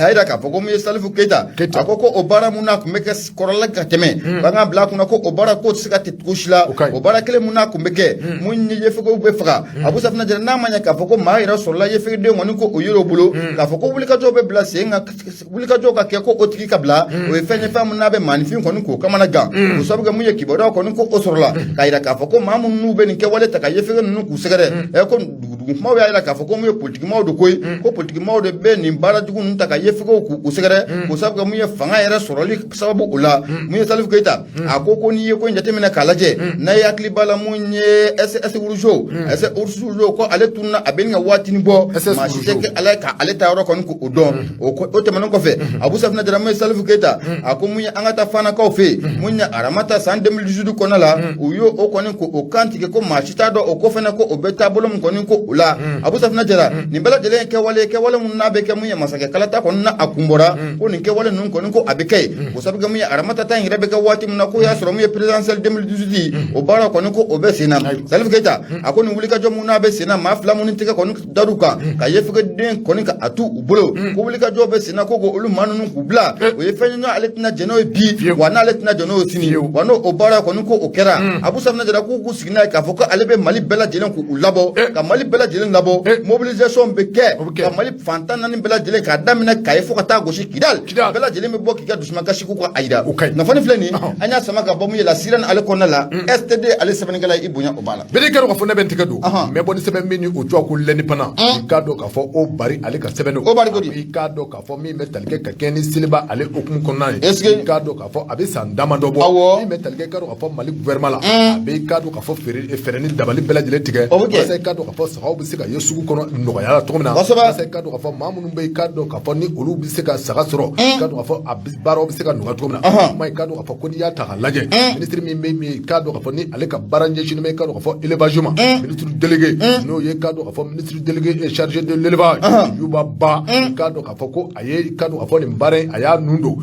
y'a jira k'a fɔ ko mun ye Salifu Keita a ko o baara mun n'a tun bɛ kɛ kɔrɔla ka tɛmɛ b'an ka bila a kunna ko o baara k'o tɛ se ka tɛ cogo si la o baara kelen mun n'a tun bɛ kɛ mun ye yefegew bɛ faga Abu Safina Jara n'a ma ɲɛ k'a fɔ ko maa yɛrɛ sɔrɔla yefegeden kɔni ko o yɛrɛ bolo k'a fɔ ko wulikajɔw bɛ bila sen kan wulikajɔw ka kɛ ko o tigi ka bila o ye fɛn ye fɛn mun n'a bɛ maanifin kɔni k'o kamana gan o sabu kɛ mun ye kibaruyaw kɔni ko o sɔrɔla k'a jira k'a fɔ ko maa minnu n'u bɛ nin kɛwale ta ka yefege ninnu k'u sɛgɛrɛ ko dugukumaw y'a jira k'a fɔ ko mun ye politikimaw de ko ye ko politikimaw de bɛ nin baara jugu ninnu ta ka yefegew k'u sɛgɛrɛ o sabu kɛ mun ye fanga yɛrɛ sɔrɔli sababu o la mun ye Salifu Keita a ko n'i ye ko in jateminɛ k'a lajɛ n'a ye hakili b'a la mun ye SS Wouroujo ko ale tununa a bɛ nin ka waatinin bɔ maa si tɛ kɛ Ala ye k'ale ta yɔrɔ kɔni k'o dɔn o tɛmɛnen kɔfɛ Abu Safina Jara mun ye Salifu Keita a ko mun ye an ka taa Fanakaw fɛ yen mun ye Aramata san 2018 kɔnɔna la u y'o kɔni k'o kan tigɛ ko maa si t'a dɔn o ko fana ko o bɛ taabolo min kɔni ko o la Abu Safina Jara nin bɛɛ lajɛlen ye kɛwale mun n'a bɛ kɛ mun ye masakɛ kalata kɔni na a kun bɔra ko nin kɛwale ninnu kɔni ko a bɛ kɛ o sabu kɛ mun ye Aramata ta in yɛrɛ bɛ kɛ waati min na ko y'a sɔrɔ mun ye présidentielle 2018 o baara kɔni ko o bɛ sen na Salifu Keita a ko nin wulikajɔ mun n'a bɛ sen na maa fila minnu tɛgɛ kɔni dar'u kan ka yefegeden kɔni ka a t'u bolo ko wulikajɔ bɛ sen na ko olu maa ninnu k'u bila o ye fɛn ɲɛnɛ ale tɛna jɛn n'o ye bi wa n'ale tɛna jɛn n'o ye sini wa n'o o baara kɔni ko o kɛra Abu Safina Jara k'u sigi n'a ye k'a fɔ ko ale bɛ Mali bɛɛ lajɛlen k'u labɔ ka Mali bɛɛ bela jelen labo mobilisation be ke ka mali fantan nani bela jelen ka damina kay fo ka ta goshi kidal bela jelen be bokki ka dusman ka shiku ko aida na fani fleni anya sama ka bamu yela siran ale konna la std ale sebenigala ibunya obala bele kero ka fo nebe ntikado me boni sebe mini o jwa ko leni pana ikado ka fo o bari ale ka sebeno o bari godi ikado ka fo mi metalke ka keni silba ale okum konna ikado ka fo abi sandama dobo mi metalke karo ka fo mali gouvernement la abi ikado ka fo fereni dabali bela jelen tige sai ikado ka fo sahaw bi se ka yesugu kono no ya la togomina sai ikado ka fo mamunu be ikado ka fo ni olu bi se ka saga soro ikado ka fo abi baro bi se ka no togomina ma ikado ka fo ko ni ya ta laje ministre mi ikado ka fo ni ale ka baranje chine me ikado ka fo élevage ministre délégué no ye ikado ka fo ministre délégué est chargé de l'élevage yuba ba ikado ka fo ko aye ikado ka fo ni mbare aya nundo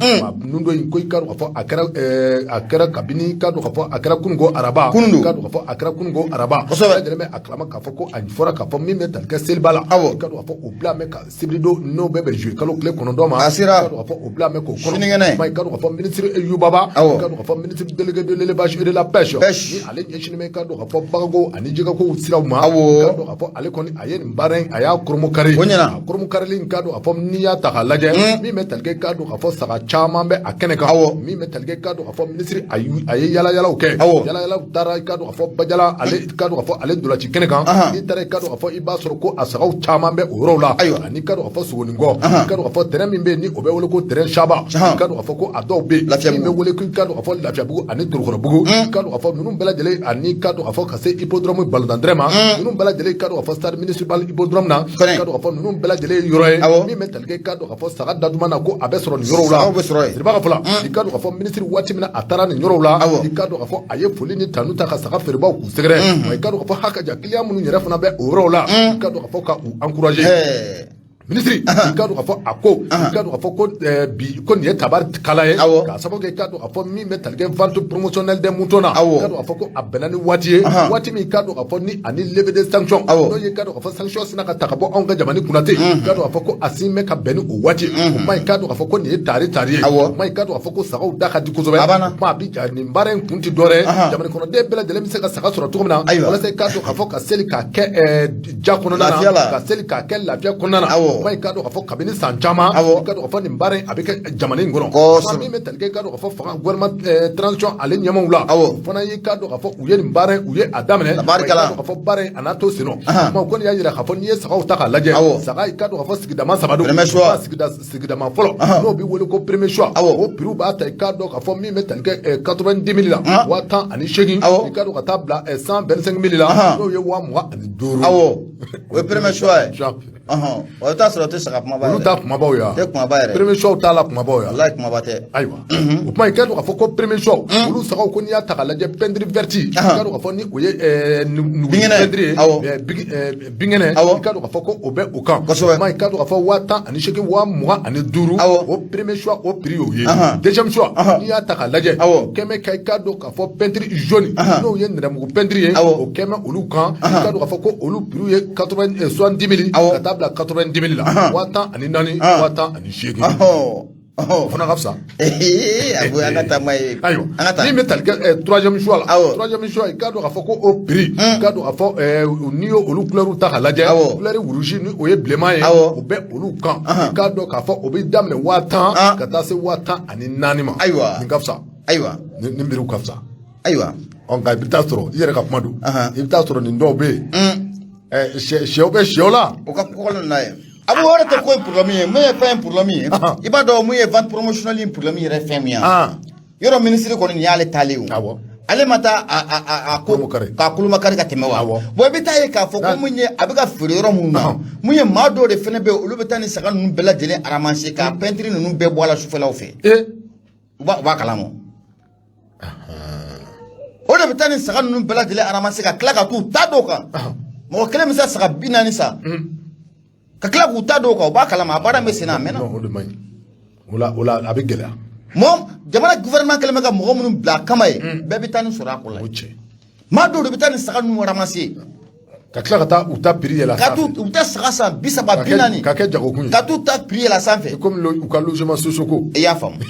ko ikado ka fo akara kabini ikado ka fo akara kungo araba ikado ka fo akara kungo araba dele me aklama ka fo ko anfora ka fo mi metal ka selbala ikado ka fo obla me ka sibrido no bebe jouer kalo clé kono do ma ikado ka fo obla me ko kono ma ikado ka fo ministre yuba ba ikado ka fo ministre délégué de l'élevage et de la pêche ni ale nyeshini me ikado ka fo bago ani jiga ko sira ma ikado ka fo ale koni aye mbare aya kurmu kare lin ikado ka fo ni ya ta laje mi metal ka ikado ka fo saka chama be akene ka mi metal ka ikado ka fo ministre aye yala oke yala dara ikado ka fo bajala ale ikado ka fo ale dola chikene ka ni tare ikado ka fo ibasoro ko asaka chama be orola ani ikado ka fo sugoningo ikado ka fo terrain mi be ni obe wole ko terrain shaba ikado ka fo ko ado be mi be wole ko ikado ka fo lafia bugu ani turkhoro bugu ikado ka fo nunum bela jele ani ikado ka fo kase hippodrome balandandrema nunum bela jele ikado ka fo stade municipal hippodrome na ikado ka fo nunum bela jele yoroye mi metal ke ikado ka fo saga dadumana ko abe soro ni yorola sirba ka fula ikado ka fo ministre wati mina atara ni yorola ikado ka fo aye fuli ni tanuta ka saga ferba ku segre ikado ka fo haka ja kliya munu nyera fana be yorola ikado ka fo ka encourager ministre ikado ka fo ako ikado ka fo ko bi ko ni tabar kalaye ka sabo ke ikado ka fo mi metal ke vente promotionnelle de moutona ikado ka fo ko abenani wati mi ikado ka fo ni ani levée de sanction no ikado ka fo sanction sina ka takabo on ga jamani kunate ikado ka fo ko asime ka beni o wati ma ikado ka fo ko ni tari ma ikado ka fo ko sago da ka dikozobe ma bi ni mbaren kunti dore jamani kono de bela de lemse ka saga sura tugumna wala sai ikado ka fo ka seli ka ke jakono na ka seli ka ke la pia konana ma ikado ka fo kabini sanchama ikado ka fo ni mbare abike jamani ngono ma mi metal ke ikado ka fo fa gouvernement transition ale nyama wula fona ikado ka fo uye ni mbare uye adamene ikado ka fo bare anato sino ma ko ni yira ka fo ni saga utaka laje saga ikado ka fo sigidama sabado sigidama folo no bi wole ko premier choix o piru ba ta ikado ka fo mi metal ke 90,000 la wata ani shegi ikado ka tabla 125,000 la no ye wa moi ani doro o premier choix o ta sɔrɔ tɛ saga kuma ba yɛrɛ olu ta kuma baw ya tɛ kuma ba yɛrɛ premier choix ta la kuma baw ya wallahi kuma ba tɛ ayiwa o kuma ikado ka fɔ ko premier choix olu sagaw ko n'i y'a ta ka lajɛ peinture verte ikado ka fɔ ni o ye peinture binkɛnɛ ikado ka fɔ ko o bɛ o kan kuma ikado ka fɔ 10,000 25,000 o premier choix o prix y'o ye deuxième choix n'i y'a ta ka lajɛ kɛmɛ ka ikado ka fɔ peinture jaune n'o ye nɛrɛmugu peinture ye o kɛmɛ olu kan ikado ka fɔ ko olu prix ye 70,000 ka taa bila 90,000 la wata ani nani wata ani shegi fana ka fisa abu an ka taa ma ye ayiwa ni metal ke troisième choix la troisième choix i ka dɔn ka fɔ ko o prix i ka dɔn ka fɔ n'i y'o olu couleur ta ka lajɛ couleur rouge ni o ye bilenman ye o bɛ olu kan i ka dɔn ka fɔ o bɛ daminɛ 10,000 ka taa se 10,004 ma ayiwa nin ka fisa ayiwa ni mbiriw ka fisa ayiwa nka i bɛ taa sɔrɔ i yɛrɛ ka kuma don i bɛ taa sɔrɔ nin dɔw bɛ yen sɛw bɛ sɛw la o ka kɔkɔ n'a ye a bɛ wɛrɛ tɛ ko ye problème ye mun ye fɛn problème ye i b'a dɔn mun ye vente promotionnelle problème yɛrɛ fɛn min ye yɔrɔ ministre kɔni nin y'ale taalen o ale ma taa a ko k'a kolomakari ka tɛmɛ wa bon i bɛ taa ye k'a fɔ ko mun ye a bɛ ka feere yɔrɔ minnu na mun ye maa dɔw de fana bɛ yen olu bɛ taa ni saga ninnu bɛɛ lajɛlen aramanse k'a peinture ninnu bɛɛ bɔ a la sufɛlaw fɛ u b'a kalama o de bɛ taa ni saga ninnu bɛɛ lajɛlen aramanse ka tila ka t'u ta dɔw kan mɔgɔ kelen bɛ se saga 40 sa ka tila k'u ta dɔw kan u b'a kalama a baara bɛ sen na a mɛnna o de man ɲi o la a bɛ gɛlɛya jamana gouvernement kɛlen bɛ ka mɔgɔ minnu bila a kama ye bɛɛ bɛ taa ni sɔrɔ a ko la maa dɔw de bɛ taa ni saga ninnu ramase ka tila ka taa u ta prix yɛlɛ ka t'u ta saga san 30 40 ka kɛ jagokun ye ka t'u ta prix yɛlɛ sanfɛ comme u ka logement sociaux ko i y'a faamu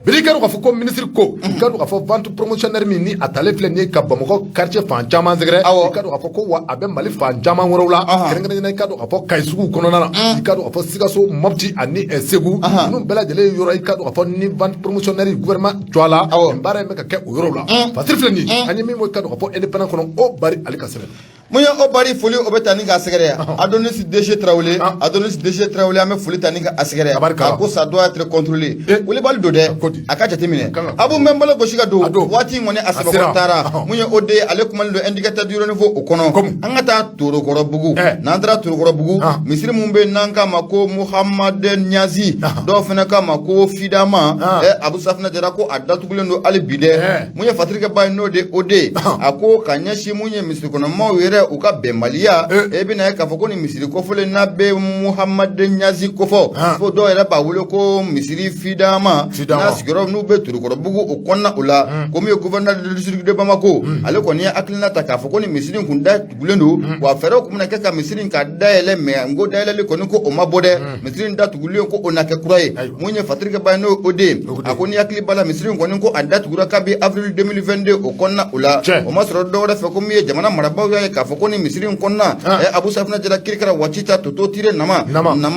biri ka k'a fɔ ko ministre ko ka k'a fɔ vente promotionnaire min ni a talen filɛ nin ye ka Bamakɔ quartier fan caman sɛgɛrɛ i ka k'a fɔ ko wa a bɛ Mali fan caman wɛrɛw la kɛrɛnkɛrɛnnen i ka k'a fɔ Kayi sugu kɔnɔna na i ka k'a fɔ Sikaso Mopti ani Segu ninnu bɛɛ lajɛlen yɔrɔ i ka k'a fɔ ni vente promotionnaire gouvernement jɔ a la nin baara in bɛ ka kɛ o yɔrɔ la Fasiri filɛ nin ye an ye min fɔ i ka k'a fɔ indépendant kɔnɔ o bari ale ka sɛbɛn mun ye o bari foli o bɛ taa ni ka sɛgɛrɛ Adonis Déché Traoré Adonis Déché Traoré an bɛ foli ta ni ka sɛgɛrɛ a ko ça doit être contrôlé Wulibali don dɛ a ka jateminɛ Abu n bɛ n bolo gosi ka don waati in kɔni a sɛbɛkɔrɔ taara mun ye o de ye ale kumalen don indicateur du haut niveau o kɔnɔ an ka taa Torokɔrɔbugu n'an taara Torokɔrɔbugu misiri mun bɛ n'an k'a ma ko Muhamadu Niazi dɔw fana k'a ma ko Fidama Abu Safinɛ Jara ko a datugulen don hali bi dɛ mun ye fatirikɛba ye n'o de o de a ko ka ɲɛsin mun ye misiri kɔnɔmaaw yɛrɛ u ka bɛnbaliya e bɛna ye k'a fɔ ko ni misiri kɔfɔlen n'a bɛ Muhamadu Niazi kofɔ fo dɔw yɛrɛ b'a wele ko misiri Fidama n'a sigiyɔrɔ n'u bɛ Torokɔrɔbugu o kɔnɔna o la ko min ye gouverneur du district de Bamako ale kɔni ye hakilina ta k'a fɔ ko ni misiri kun datugulen don wa fɛɛrɛw kun bɛna kɛ ka misiri ka dayɛlɛ mais n ko dayɛlɛli kɔni ko o ma bɔ dɛ misiri datugulen ko o na kɛ kura ye mun ye fatirikɛba ye n'o o de a ko ni hakili b'a la misiri kɔni ko a datugura kabi avril 2022 o kɔnɔna o la o ma sɔrɔ dɔwɛrɛ fɛ ko min ye jamana marabaaw ye k'a fɔ ko ni misiri kɔnɔna Abu Safinɛ Jara kirikara waati ta toto tire nama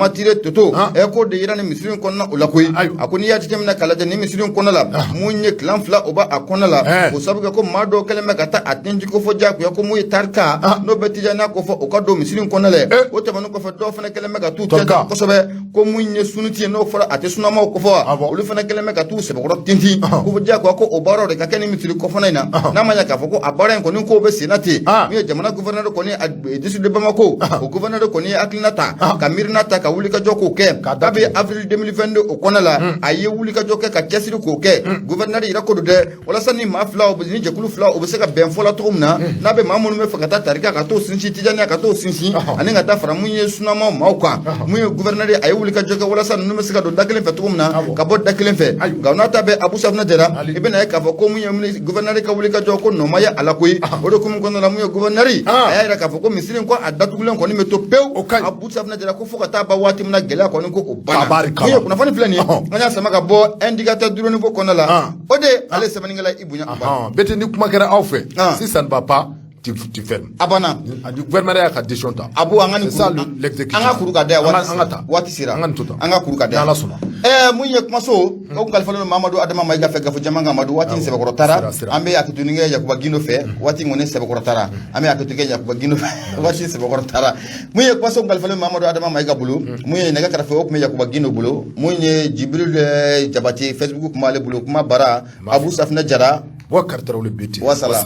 tire toto ko de yira ni misiri kɔnɔna o la koyi a ko n'i y'a jateminɛ k'a lajɛ ni misiri kɔnɔna la mun ye kilan fila o b'a a kɔnɔna la o sabu kɛ ko maa dɔw kɛlen bɛ ka taa a tinji ko fɔ jagoya ko mun ye tarika n'o bɛ tijaniya ko fɔ o ka don misiri kɔnɔna la o tɛmɛnen kɔfɛ dɔw fana kɛlen bɛ ka t'u cɛ kosɛbɛ ko mun ye sunuti ye n'o fɔra a tɛ sunamaw kɔfɔ olu fana kɛlen bɛ ka t'u sɛbɛkɔrɔ tintin ko fɔ jagoya ko o baaraw de ka kɛ ni misiri kɔfɔna in na n'a ma ɲɛ k'a fɔ ko a baara in kɔni k'o bɛ senna ten min ye jamana gouverneur kɔni a district de Bamako o gouverneur kɔni ye hakilina ta ka miirina ta ka wulikajɔ k'o kɛ k'a bɛ avril 2022 o kɔnɔna la a ye wulikajɔ kɛ ka cɛsiri k'o kɛ gouverneur yɛrɛ ko don dɛ walasa ni maa fila ni jɛkulu fila o bɛ se ka bɛn fɔ la cogo min na n'a bɛ maa minnu bɛ fɛ ka taa tarika ka t'o sinsin tijaniya ka t'o sinsin ani ka taa fara mun ye sunamaw maaw kan mun ye gouverneur a ye wulikajɔ kɛ walasa ninnu bɛ se ka don da kelen fɛ cogo min na ka bɔ da kelen fɛ nka n'a ta bɛ Abu Safinɛ Jara i bɛna ye k'a fɔ ko mun ye gouverneur ka wulikajɔ ko nɔ ma ye a la koyi o de kun kɔnɔna la mun ye gouverneur a y'a yira k'a fɔ ko misiri ko a datugulen kɔni bɛ to pewu Abu Safinɛ Jara ko fo ka taa ban waati min na gɛlɛya kɔni ko o banna mun ye kunnafoni filɛ nin ye an y'a sama ka bɔ indicateur du haut niveau kɔnɔna la o de ale sɛbɛnnikɛla i bonya bɛte ni kuma kɛra aw fɛ si ça ne va pas tu fermes a banna gouvernement y'a ka décision ta Abu an ka nin l'exécutif an ka kuru ka da waati sera an ka kuru ka da mun ye kumaso o kun kalifalen don Mamadu Adama Mayiga fɛ Gafu Jama Amadu waati ni sɛbɛkɔrɔ taara an bɛ hakɛto ni kɛ Yakuba Gindo fɛ waati kɔni sɛbɛkɔrɔ taara an bɛ hakɛto kɛ Yakuba Gindo fɛ waati sɛbɛkɔrɔ taara mun ye kumaso kalifalen Mamadu Adama Mayiga bolo mun ye nɛgɛ kɛrɛfɛ o kun bɛ Yakuba Gindo bolo mun ye Jibril Jabate Facebook kun b'ale bolo kuma bara Abu Safinɛ Jara wa karitarawle biti wasala